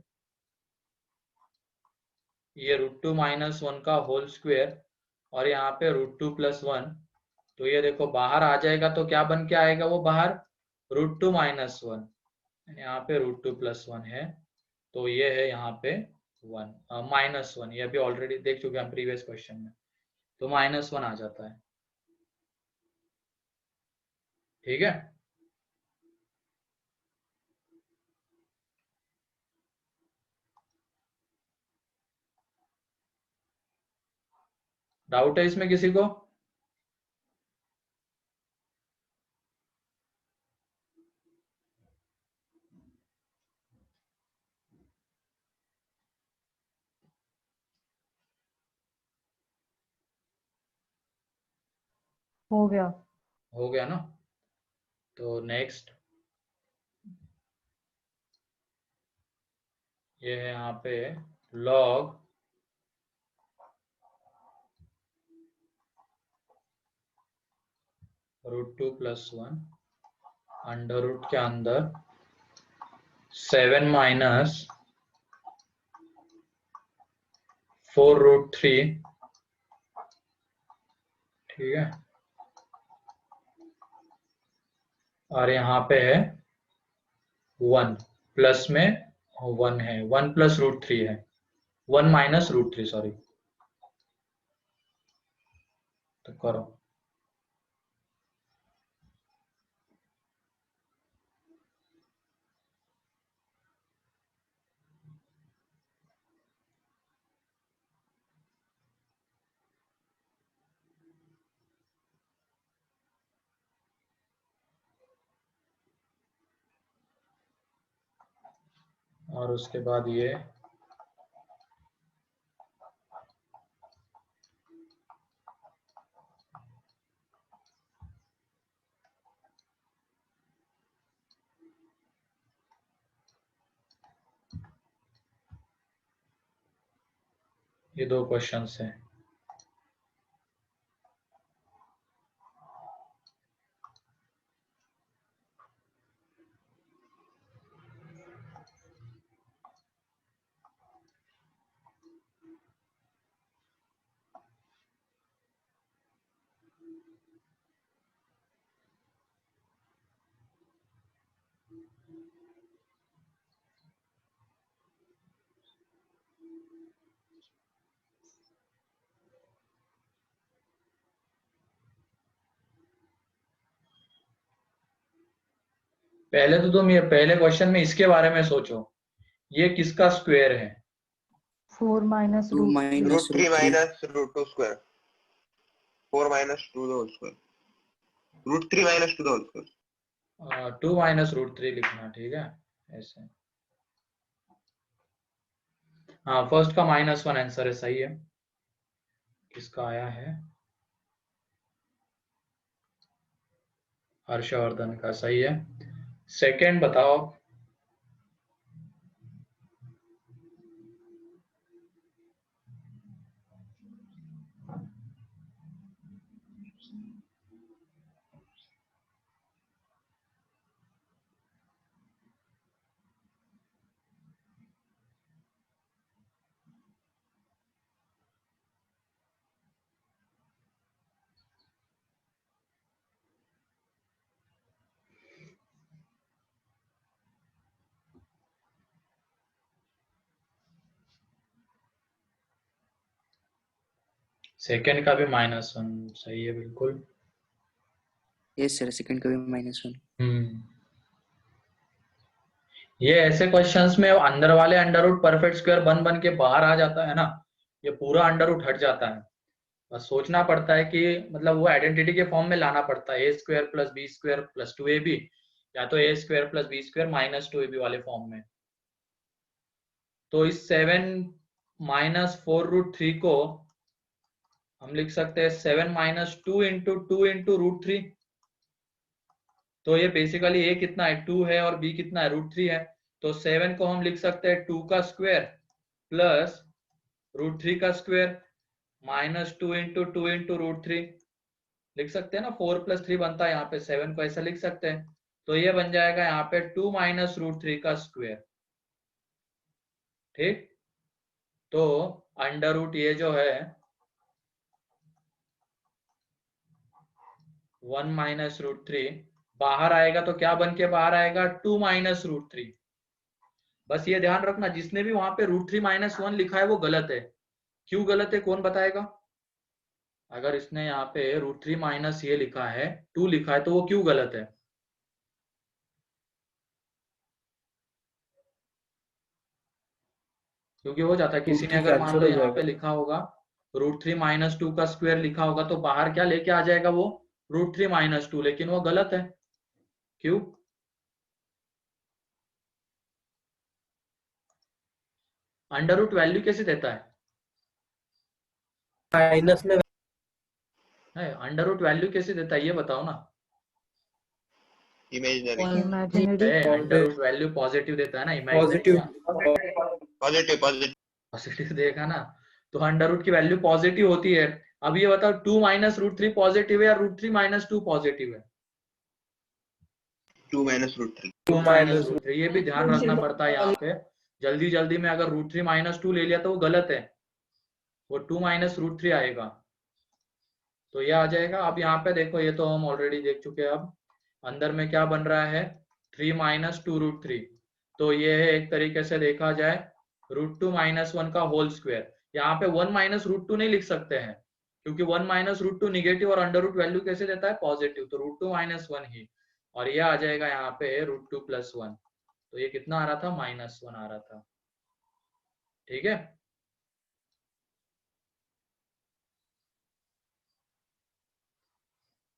ये √2 माइनस 1 का होल स्क्वायर और यहाँ पे √2 प्लस 1, तो ये देखो बाहर आ जाएगा, तो क्या बन के आएगा वो बाहर √2 माइनस 1, यहाँ पे √2 प्लस 1 है, तो ये है यहाँ पे 1 माइनस 1, ये भी ऑलरेडी देख चुके हैं प्रीवियस क्वेश्चन में, तो माइनस 1 आ जाता है। ठीक है, डाउट है इसमें किसी को? हो गया। हो गया ना? तो नेक्स्ट ये है यहाँ पे log √2 प्लस 1 अंडर रूट के अंदर 7 माइनस 4√3, ठीक है, और यहाँ पे है 1 प्लस में 1 है, 1 प्लस √3 है, 1 माइनस √3 सॉरी, तो करो। और उसके बाद ये दो क्वेश्चंस हैं। पहले तो तुम ये पहले क्वेश्चन में इसके बारे में सोचो, ये किसका स्क्वायर है? 4 minus 2 minus √3 √3 minus √2 square, 4 minus 2 whole square, √3 minus 2 whole square, 2 minus √3 लिखना, ठीक है ऐसे। हाँ फर्स्ट का -1 आंसर है, सही है। किसका आया है? हर्षवर्धन का, सही है। सेकंड बताओ। सेकेंड का भी -1 सही है बिल्कुल। यस सर, सेकंड का भी -1। ये ऐसे क्वेश्चंस में अंदर वाले अंडर रूट परफेक्ट स्क्वायर बन बन के बाहर आ जाता है ना, ये पूरा अंडर रूट हट जाता है। बस सोचना पड़ता है कि मतलब वो आइडेंटिटी के फॉर्म में लाना पड़ता है, a² + b² + 2ab, या तो a² + b² - 2ab वाले फॉर्म में। तो इस 7 - 4√3 को हम लिख सकते हैं 7 - 2 × 2 × √3। तो ये बेसिकली a कितना है 2 है और b कितना है √3 है। तो 7 को हम लिख सकते हैं 2 का स्क्वायर प्लस √3 का स्क्वायर -2 × 2 × √3 लिख सकते हैं ना। 4 + 3 बनता है, यहाँ पे 7 को ऐसा लिख सकते हैं। तो ये बन जाएगा यहाँ पे 2 - √3 का स्क्वायर। ठीक, तो अंडर रूट ये जो है 1 - √3 बाहर आएगा तो क्या बन के बाहर आएगा 2 - √3। बस ये ध्यान रखना, जिसने भी वहां पे √3 - 1 लिखा है वो गलत है। क्यों गलत है कौन बताएगा? अगर इसने यहाँ पे √3 - ये लिखा है 2 लिखा है तो वो क्यों गलत है? क्योंकि हो जाता है किसी ने अगर मान लो यहाँ पे लिखा होगा √3 - 2 का स्क्वायर लिखा होगा तो बाहर क्या लेके आ जाएगा वो √3 - 2, लेकिन वो गलत है। क्यों? अंडर रूट वैल्यू कैसे देता है? माइनस में अंडर रूट वैल्यू कैसे देता है ये बताओ ना। Imaginary imaginary under root value positive देता है ना, imaginary positive. Positive positive positive देगा ना। तो अंडर रूट की वैल्यू पॉजिटिव होती है। अब ये बताओ 2 - √3 पॉजिटिव है या √3 - 2 पॉजिटिव है? 2 - √3 2 - √3, ये भी ध्यान रखना पड़ता है यहाँ पे। जल्दी जल्दी में अगर √3 - 2 ले लिया तो वो गलत है, वो 2 - √3 आएगा। तो ये आ जाएगा। अब यहाँ पे देखो, ये तो हम ऑलरेडी देख चुके हैं। अब अंदर में क्या बन रहा है 3 - 2√3। तो ये है एक तरीके से देखा जाए √2 - 1 का होल स्क्वायर। यहाँ पे 1 - √2 नहीं लिख सकते हैं, क्योंकि 1 - √2 निगेटिव और अंडर रूट वैल्यू कैसे देता है पॉजिटिव। तो √2 - 1 ही, और ये आ जाएगा यहाँ पे √2 + 1। तो ये कितना आ रहा था -1 आ रहा था। ठीक है,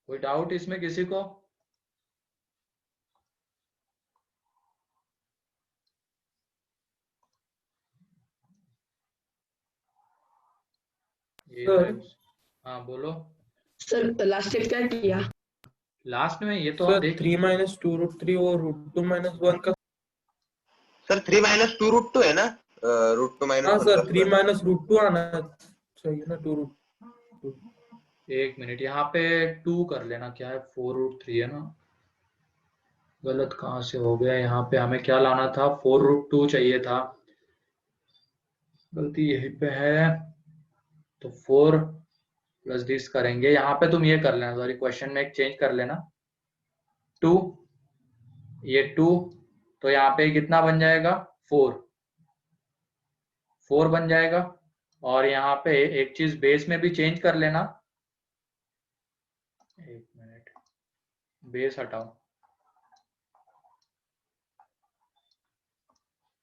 कोई डाउट इसमें किसी को? ये हाँ बोलो। सर लास्ट स्टेप क्या किया? लास्ट में ये तो हम सर देख 3 - 2√3 और √2 - 1 का। सर 3 - 2√2 है ना, √2 - 1 हाँ का सर 3 स्क्वायर। - √2 आना चाहिए ना, 2√2। एक मिनट, यहाँ पे 2 कर लेना, क्या है 4√3 है ना। गलत कहाँ से हो गया? यहाँ पे हमें क्या लाना था 4√2 चाहिए था, गलती यहीं पे है। तो 4 + दिस करेंगे। यहाँ पे तुम ये कर लेना, सॉरी क्वेश्चन में एक चेंज कर लेना 2, ये 2, तो यहाँ पे कितना बन जाएगा 4 बन जाएगा। और यहाँ पे एक चीज बेस में भी चेंज कर लेना। एक मिनट, बेस हटाओ,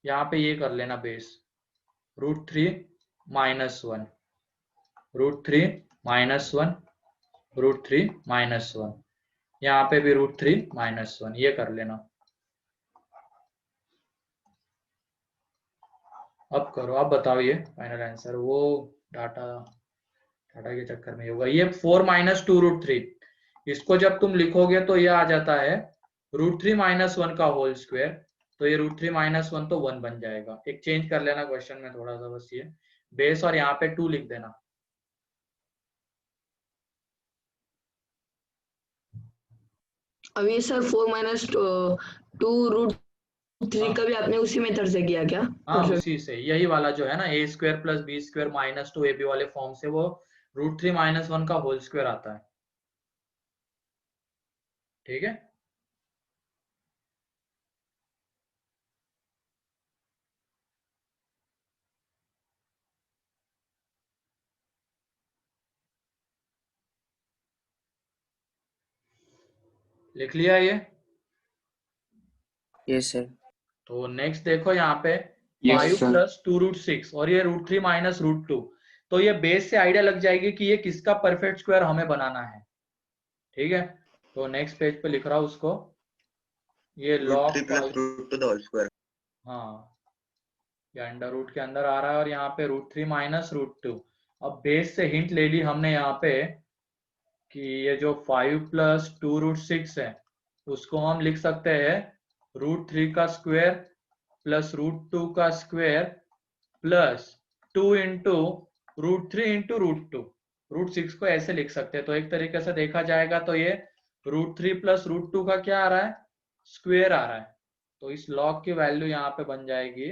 यहाँ पे ये कर लेना बेस √3 - 1, √3 - 1, √3 - 1, यहाँ पे भी √3 - 1, ये कर लेना। अब करो, अब बताओ ये फाइनल आंसर। वो डाटा डाटा के चक्कर में होगा। ये 4 - 2√3, इसको जब तुम लिखोगे तो ये आ जाता है √3 - 1 का होल स्क्वायर। तो ये √3 - 1 तो 1 बन जाएगा। एक चेंज कर लेना क्वेश्चन में थोड़ा सा, बस ये बेस और यहाँ पे 2 लिख देना। अभी सर 4 - 2√3 का भी आपने उसी मेथड से किया क्या? हाँ उसी से, यही वाला जो है ना a² + b² - 2ab वाले फॉर्म से वो √3 - 1 का होल स्क्वायर आता है। ठीक है, लिख लिया ये? Yes sir. तो नेक्स्ट देखो यहाँ पे Yes, 5 sir. प्लस 2√6 और ये √3 माइनस √2, तो ये बेस से आइडिया लग जाएगी कि ये किसका परफेक्ट स्क्वायर हमें बनाना है। ठीक है, तो नेक्स्ट पेज पे लिख रहा हूँ उसको, ये लॉग √3 + √2 द होल स्क्वायर। हाँ, ये अंडर रूट के अंदर आ रहा है और यहाँ पे √3 माइनस √2। अब बेस से हिंट ले ली हमने यहाँ पे कि ये जो 5 प्लस 2√6 है उसको हम लिख सकते हैं √3 का स्क्वायर प्लस √2 का स्क्वायर प्लस 2 इंटू √3 इंटू √2। √6 को ऐसे लिख सकते हैं। तो एक तरीके से देखा जाएगा तो ये √3 प्लस √2 का क्या आ रहा है, स्क्वायर आ रहा है। तो इस लॉग की वैल्यू यहाँ पे बन जाएगी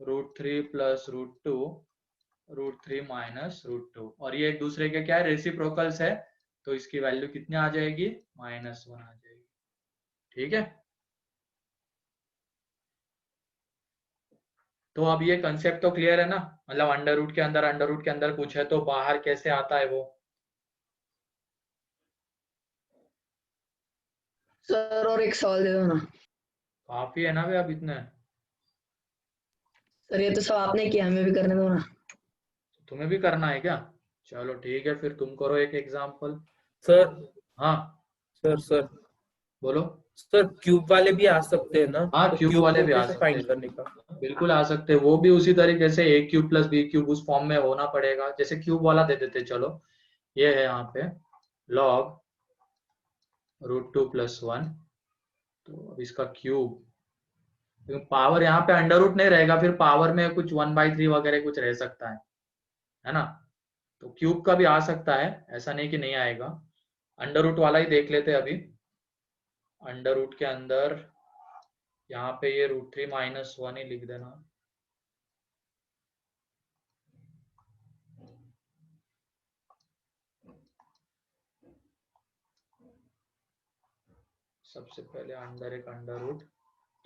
√3 प्लस √2 √3 माइनस √2, और ये एक दूसरे के क्या है, रेसिप्रोकल्स है, तो इसकी वैल्यू कितनी आ जाएगी, -1 आ जाएगी। ठीक है, तो अब ये कंसेप्ट तो क्लियर है ना, मतलब अंडर रूट के अंदर कुछ है तो बाहर कैसे आता है वो। सर और एक सवाल दे दो ना। काफी है ना भाई, अब इतने सर ये तो सब आपने किया, हमें भी करने दो ना। तुम्हें भी करना है क्या? चलो ठीक है, फिर तुम करो एक एग्जांपल। सर हाँ सर बोलो। सर क्यूब वाले भी आ सकते हैं ना? हाँ तो क्यूब क्यूब वाले को भी आ कैसे सकते फाइंड हैं, करने का? बिल्कुल आ सकते हैं, वो भी उसी तरीके से a³ + b³ उस फॉर्म में होना पड़ेगा, जैसे क्यूब वाला दे देते। चलो ये है यहाँ पे log √2 + 1, तो अब इसका क्यूब, पावर यहाँ पे अंडर रूट नहीं रहेगा, फिर पावर में कुछ 1/3 वगैरह कुछ रह सकता है ना। तो क्यूब का भी आ सकता है, ऐसा नहीं कि नहीं आएगा। अंडर रूट वाला ही देख लेते हैं अभी। अंडर रूट के अंदर यहाँ पे ये √3 माइनस 1 ही लिख देना। सबसे पहले अंदर एक अंडर रूट,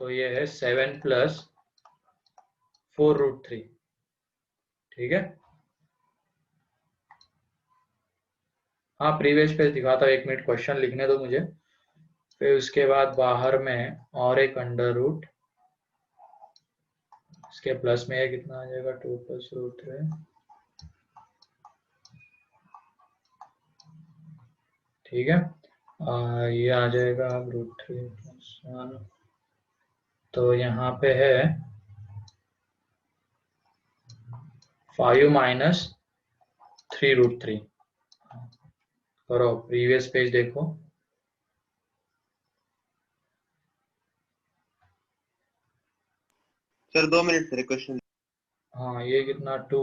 तो ये है 7 + 4√3। ठीक है, हाँ प्रीवियस पेज दिखाता हूँ, 1 मिनट क्वेश्चन लिखने दो मुझे। फिर उसके बाद बाहर में और एक अंडर रूट, इसके प्लस में ये कितना आ जाएगा, 2 + √3। ठीक है, ये आ जाएगा अब √3 + 1, तो यहाँ पे है 5 माइनस 3√3। करो प्रीवियस पेज देखो। Sir 2 minute sir, question. हाँ ये कितना 2,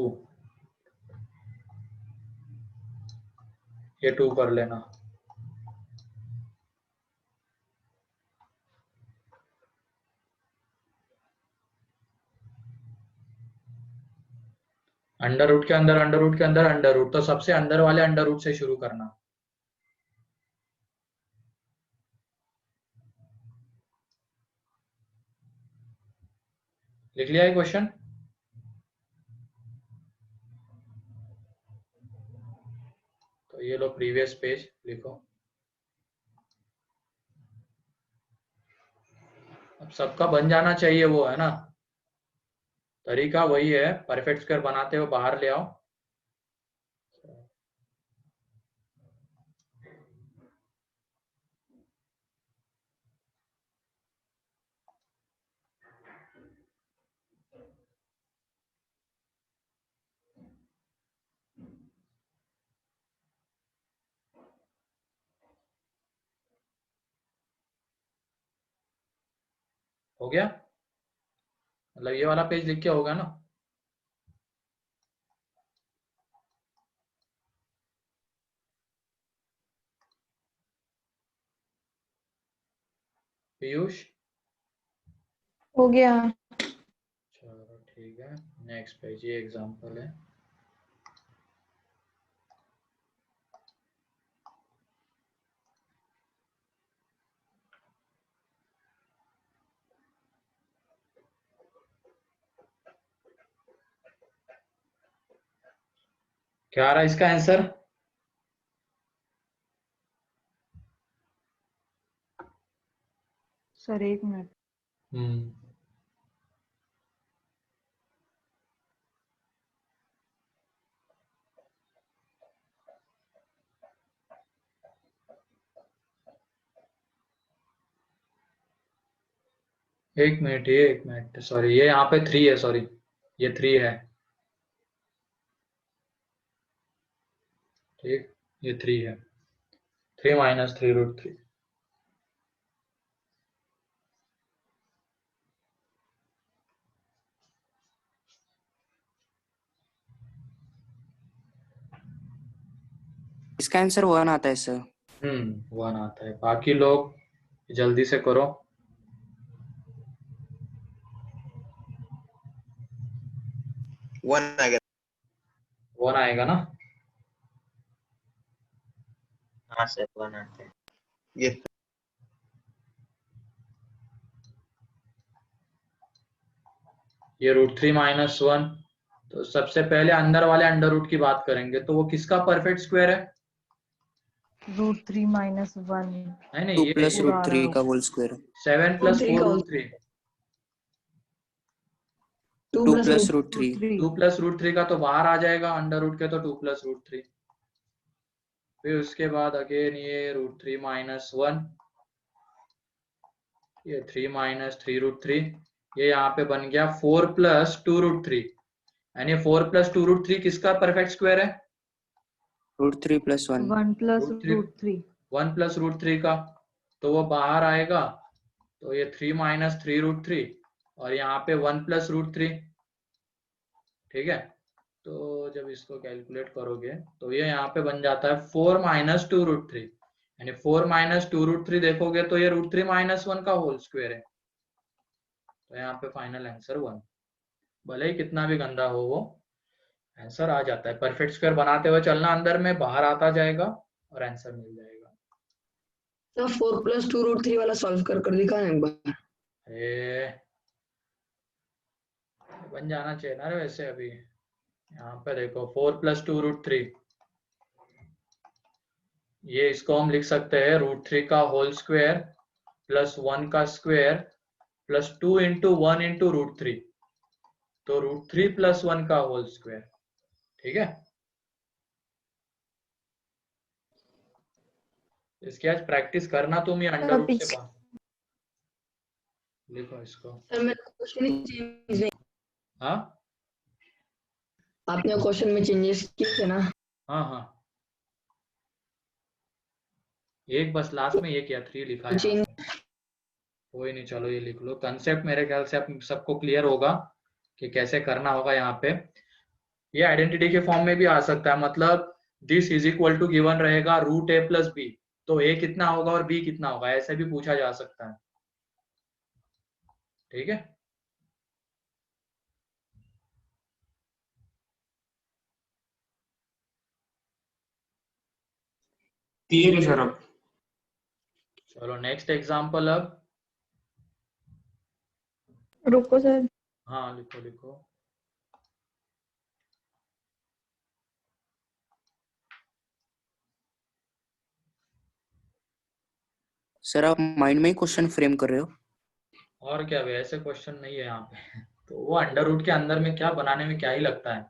ये 2 कर लेना। अंडर रूट के अंदर अंडर रूट के अंदर अंडर रूट, तो सबसे अंदर वाले अंडर रूट से शुरू करना। लिख लिया है क्वेश्चन? तो ये लो प्रीवियस पेज लिखो। अब सबका बन जाना चाहिए वो, है ना, तरीका वही है, परफेक्ट स्क्वायर बनाते हो बाहर ले आओ। हो गया, मतलब ये वाला पेज लिख के होगा ना। पीयूष हो गया। चलो ठीक है, नेक्स्ट पेज, ये एग्जांपल है। क्या आ रहा है इसका आंसर? Sir 1 minute. हम्म एक मिनट सॉरी, ये यहाँ पे 3 है, सॉरी ये 3 है, ठीक, ये 3 है, 3 माइनस 3√3। इसका आंसर 1 आता है सर। 1 आता है। बाकी लोग जल्दी से करो। वन आ गया। 1 आएगा ना? हाँ सर 1 आता है। ये ये √3 माइनस 1, तो सबसे पहले अंदर वाले अंडर रूट की बात करेंगे, तो वो किसका परफेक्ट स्क्वायर है? √3 - 1 नहीं 2 ये प्लस पूरा √3 आरा का होल स्क्वायर। 7 प्लस 3 का होल 4√3, 2 2 प्लस प्लस √3। 2 प्लस √3 का तो बाहर आ जाएगा अंडर रूट के, तो 2 प्लस √3। फिर उसके बाद अगेन ये √3 माइनस 1, ये 3 माइनस 3√3, ये यहाँ पे बन गया 4 प्लस 2√3, यानी 4 प्लस 2√3 किसका परफेक्ट स्क्वायर है? √3 + 1। 1 प्लस √3 √3 1 प्लस √3 का, तो वो बाहर आएगा, तो ये 3 माइनस 3√3 और यहाँ पे 1 प्लस √3, ठीक है। तो जब इसको कैलकुलेट करोगे तो ये यहाँ पे बन जाता है 4 माइनस 2√3, यानी 4 माइनस 2√3 देखोगे तो ये √3 माइनस 1 का होल स्क्वायर है, तो यहाँ पे फाइनल आंसर 1। भले ही कितना भी गंदा हो वो आंसर आ जाता है। परफेक्ट स्क्वायर बनाते हुए चलना, अंदर में बाहर आता जाएगा और आंसर मिल जाएगा। तो 4 प्लस 2√3 वाला सॉल्व कर दिखा एक बार। बन जाना चाहिए ना रे वैसे। अभी यहाँ पे देखो 4 प्लस 2√3, ये इसको हम लिख सकते हैं √3 का होल स्क्वायर प्लस 1 का स्क्वायर प्लस 2 इंटू 1 इंटू √3, तो √3 + 1 का होल स्क्वायर, ठीक है। इसकी आज प्रैक्टिस करना तुम, ये अंडर रूट से लिखो इसको। सर मेरा क्वेश्चन ही चेंज नहीं, हाँ आपने क्वेश्चन में चेंजेस किए थे ना। हाँ हाँ, एक बस लास्ट में ये किया 3 लिखा है यहाँ पे। कोई नहीं, चलो ये लिख लो। कंसेप्ट मेरे ख्याल से आप सबको क्लियर होगा कि कैसे करना होगा। यहाँ पे ये आइडेंटिटी के फॉर्म में भी आ सकता है, मतलब this is equal to given रहेगा √a + b, तो a कितना होगा और b कितना होगा, ऐसे भी पूछा जा सकता है, ठीक है। क्लियर है सर अब। चलो नेक्स्ट एग्जांपल अब। रुको सर, हाँ लिखो लिखो। सर आप माइंड में ही क्वेश्चन फ्रेम कर रहे हो? और क्या भाई, ऐसे क्वेश्चन नहीं है यहाँ पे। तो वो अंडर रूट के अंदर में क्या बनाने में क्या ही लगता है,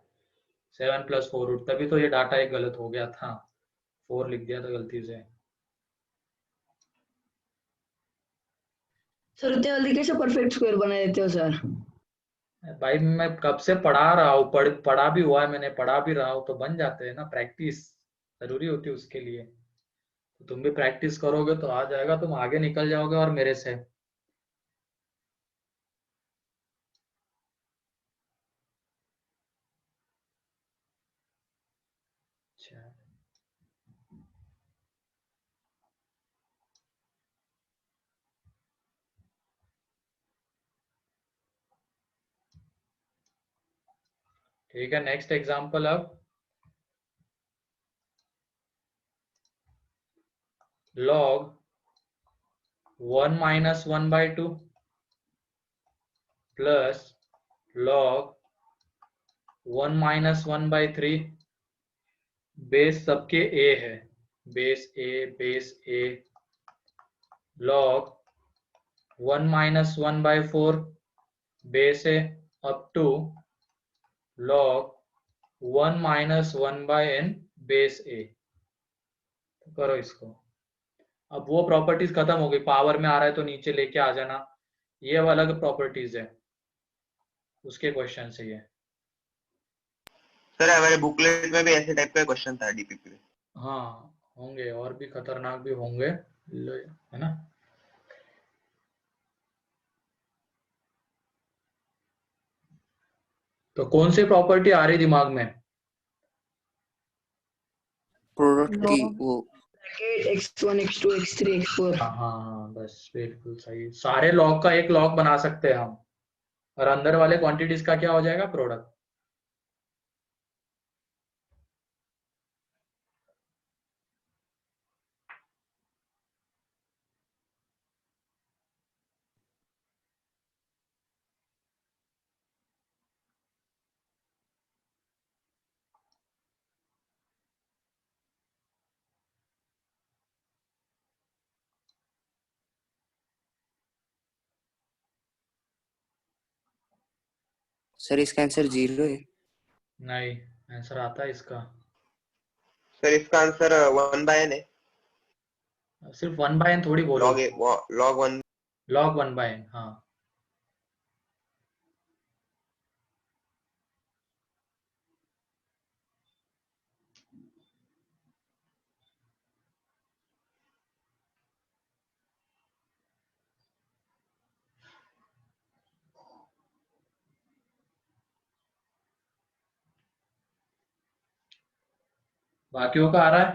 7 + 4√, तभी तो ये डाटा एक गलत हो गया था, 4 लिख दिया था गलती से। सर इतने जल्दी कैसे परफेक्ट स्क्वायर बना देते हो सर? भाई मैं कब से पढ़ा रहा हूँ, पढ़ा भी हुआ है मैंने, पढ़ा भी रहा हूँ, तो बन जाते हैं ना। प्रैक्टिस जरूरी होती है उसके लिए, तो तुम भी प्रैक्टिस करोगे तो आ जाएगा, तुम आगे निकल जाओगे और मेरे से। अच्छा ठीक है, नेक्स्ट एग्जांपल अब। log 1 - 1/2 प्लस log 1 - 1/3, बेस सबके a है, base a log 1 minus 1/4 base a up to log 1 minus 1/n base a. तो करो इसको। अब वो प्रॉपर्टीज खत्म हो गई, पावर में आ रहा है तो नीचे लेके आ जाना, ये अलग प्रॉपर्टीज है उसके क्वेश्चन से। ये सर हमारे बुकलेट में भी ऐसे टाइप का क्वेश्चन था डीपीपी में। हाँ होंगे, और भी खतरनाक भी होंगे, है ना। तो कौन सी प्रॉपर्टी आ रही दिमाग में? प्रोडक्ट की वो x1 x2 x3 x4। हाँ हाँ हाँ, बस बिल्कुल सही। सारे लॉग का एक लॉग बना सकते हैं हम, और अंदर वाले क्वांटिटीज का क्या हो जाएगा? प्रोडक्ट। सर इसका आंसर 0 है। नहीं, आंसर आता है इसका। सर इसका आंसर 1/n है। सिर्फ 1/n थोड़ी बोलो, log 1। log 1/n। हाँ बाकियों का आ रहा है?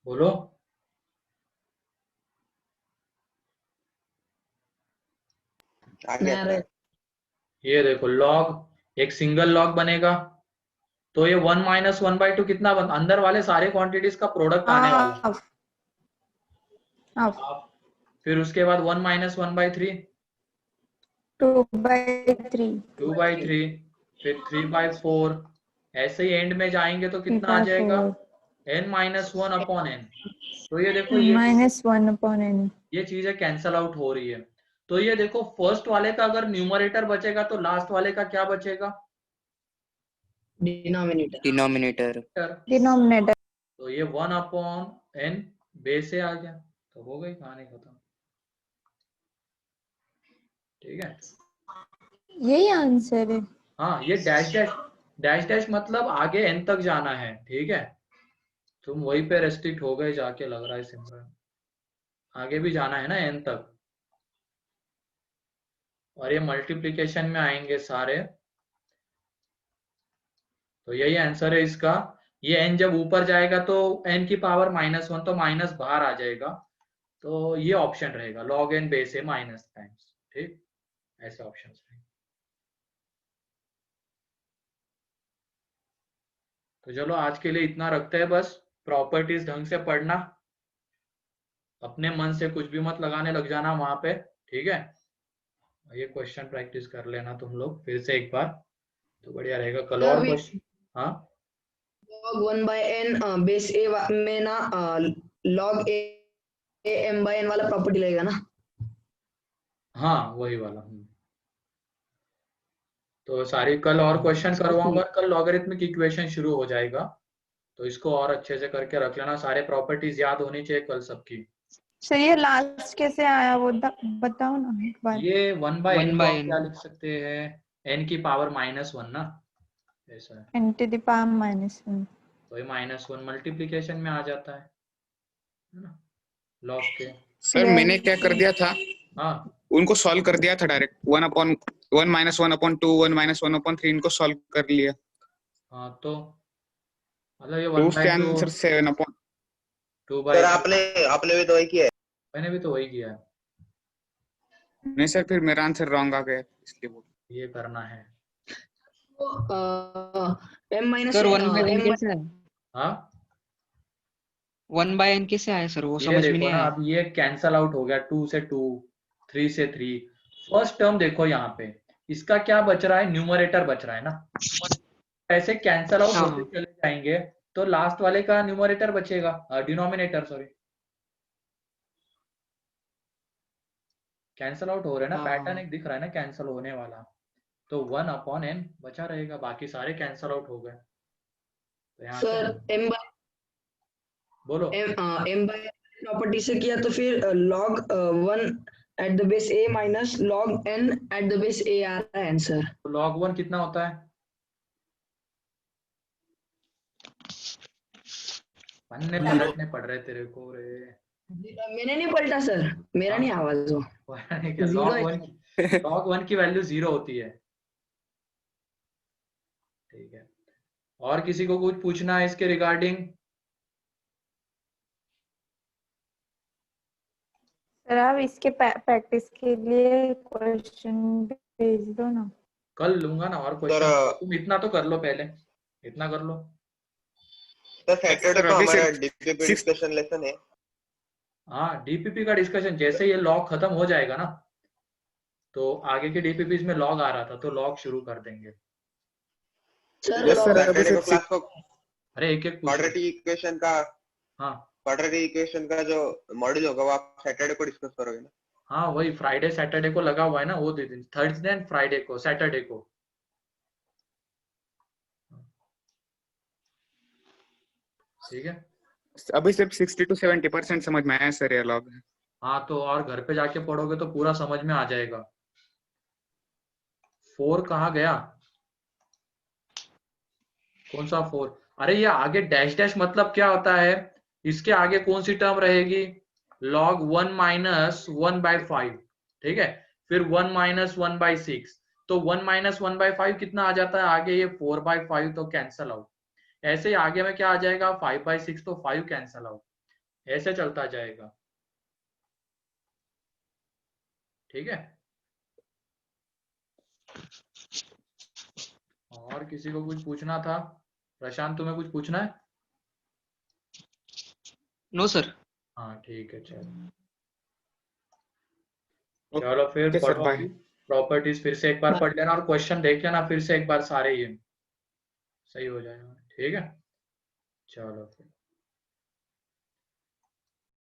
बोलो। ये देखो, लॉग एक सिंगल लॉग बनेगा तो ये 1 माइनस 1/2 कितना अंदर वाले सारे क्वांटिटीज का प्रोडक्ट आने वाला। फिर उसके बाद 1 माइनस 1/3 2/3, फिर 3/4, ऐसे ही एंड में जाएंगे तो कितना आ जाएगा? n-1/n। तो ये देखो, -1/n। ये चीजें कैंसल आउट हो रही है। तो ये देखो, फर्स्ट वाले का अगर न्यूमरेटर बचेगा तो लास्ट वाले का क्या बचेगा? डिनोमिनेटर। तो ये 1/n बेस से आ गया, तो हो गई कहानी खत्म। ठीक है, यही आंसर है। हाँ, ये डैश डैश मतलब आगे n तक जाना है। ठीक है, तुम वहीं पे रेस्ट्रिक्ट हो गए जाके, लग रहा है सिमरन। आगे भी जाना है ना n तक, और ये मल्टीप्लिकेशन में आएंगे सारे। तो यही आंसर है इसका। ये n जब ऊपर जाएगा तो n की पावर -1, तो माइनस बाहर आ जाएगा, तो ये ऑप्शन रहेगा, log n बेस है माइनस टाइम्स। ठीक, ऐसे ऑप्शन रहेंगे। तो चलो आज के लिए इतना रखते हैं, बस प्रॉपर्टीज ढंग से पढ़ना, अपने मन से कुछ भी मत लगाने लग जाना वहां पे। ठीक है, ये क्वेश्चन प्रैक्टिस कर लेना तुम लोग फिर से एक बार, तो बढ़िया रहेगा। कल और क्वेश्चन। हाँ, log 1/n बेस ए में ना log a m/n वाला प्रॉपर्टी लगेगा ना। हाँ वही वाला। तो सारी कल और क्वेश्चन करवाऊंगा, कल लॉगरिथमिक इक्वेशन शुरू हो जाएगा, तो इसको और अच्छे से करके रख लेना। सारे प्रॉपर्टीज याद होनी चाहिए कल सबकी। सर ये लास्ट कैसे आया वो बताओ ना एक बार। ये 1/n को क्या लिख सकते हैं? n की पावर -1 ना, ऐसा है। n to the power -1। तो ये -1 मल्टीप्लिकेशन में आ जाता है ना, लॉग के। सर मैंने क्या कर दिया था, हाँ, उनको सॉल्व कर दिया था डायरेक्ट। 1/1 -1/2 1 -1/3 इनको सॉल्व कर लिया। हाँ तो मतलब ये तो उसके 1/2 आंसर 7/2। सर आपने भी तो वही किया है। मैंने भी तो वही किया है। नहीं सर, फिर मेरा आंसर रॉन्ग आ गया, इसलिए बोल। ये करना है। m - सर 1/n कैसे है? हाँ, 1/n कैसे आया सर, वो ये समझ में देखो नहीं ना, आया। अब ये कैंसल आउट हो गया, 2 से 2, 3 से 3। फर्स्ट टर्म देखो यहाँ पे, इसका क्या बच रहा है, न्यूमरेटर बच रहा है ना। ऐसे कैंसल आउट होते चले जाएंगे तो लास्ट वाले का न्यूमरेटर बचेगा, डिनोमिनेटर सॉरी, कैंसल आउट हो रहा है ना, पैटर्न एक दिख रहा है ना कैंसल होने वाला। तो 1/n बचा रहेगा, बाकी सारे कैंसल आउट हो गए। तो यहाँ सर से बोलो। m बाय प्रॉपर्टी से किया तो फिर log 1 at the base a minus log n at the base a आ रहा है आंसर। तो log 1 कितना होता है? पन्ने पलटने पड़ रहे तेरे को रे। मैंने नहीं पलटा सर, मेरा नहीं आवाज हो। log 1 की वैल्यू 0 होती है। ठीक है, और किसी को कुछ पूछना है इसके रिगार्डिंग? सर आप इसके प्रैक्टिस के लिए क्वेश्चन भेज दो ना। कल लूंगा ना और क्वेश्चन, तुम इतना तो कर लो, पहले इतना कर लो। सर सैटरडे को हमारा डीपीपी डिस्कशन लेसन है। हाँ, डीपीपी का डिस्कशन, जैसे ये लॉग खत्म हो जाएगा ना, तो आगे के डीपीपी में लॉग आ रहा था तो लॉग शुरू कर देंगे। सैटरडे को क्लास को अरे एक एक क्वाड्रेटिक इक्वेशन का, हाँ क्वाड्रेटिक इक्वेशन का जो मॉड्यूल होगा वो आप सैटरडे को डिस्कस करोगे ना? हाँ, वही फ्राइडे सैटरडे को लगा हुआ है ना, वो दे दिन, थर्सडे एंड फ्राइडे को, सैटरडे को। ठीक है, अभी सिर्फ 60 to 70% समझ में आया सर ये लॉग। हाँ तो और घर पे जाके पढ़ोगे तो पूरा समझ में आ जाएगा। 4 कहाँ गया, कौन सा 4? अरे ये आगे डैश डैश मतलब क्या होता है, इसके आगे कौन सी टर्म रहेगी, log 1 माइनस 1/5। ठीक है, फिर 1 माइनस 1/6, तो 1 माइनस 1/5 कितना आ जाता है आगे, ये 4/5, तो कैंसल आउट। ऐसे ही आगे में क्या आ जाएगा, 5/6, तो 5 कैंसल आउट, ऐसे चलता जाएगा। ठीक है, और किसी को कुछ पूछना था? प्रशांत तुम्हें कुछ पूछना है? No sir. हाँ ठीक है, चलो फिर पढ़ो, प्रॉपर्टीज फिर से एक बार पढ़ लेना और क्वेश्चन देख लेना फिर से एक बार सारे, ये सही हो जाएगा। ठीक है, चलो फिर।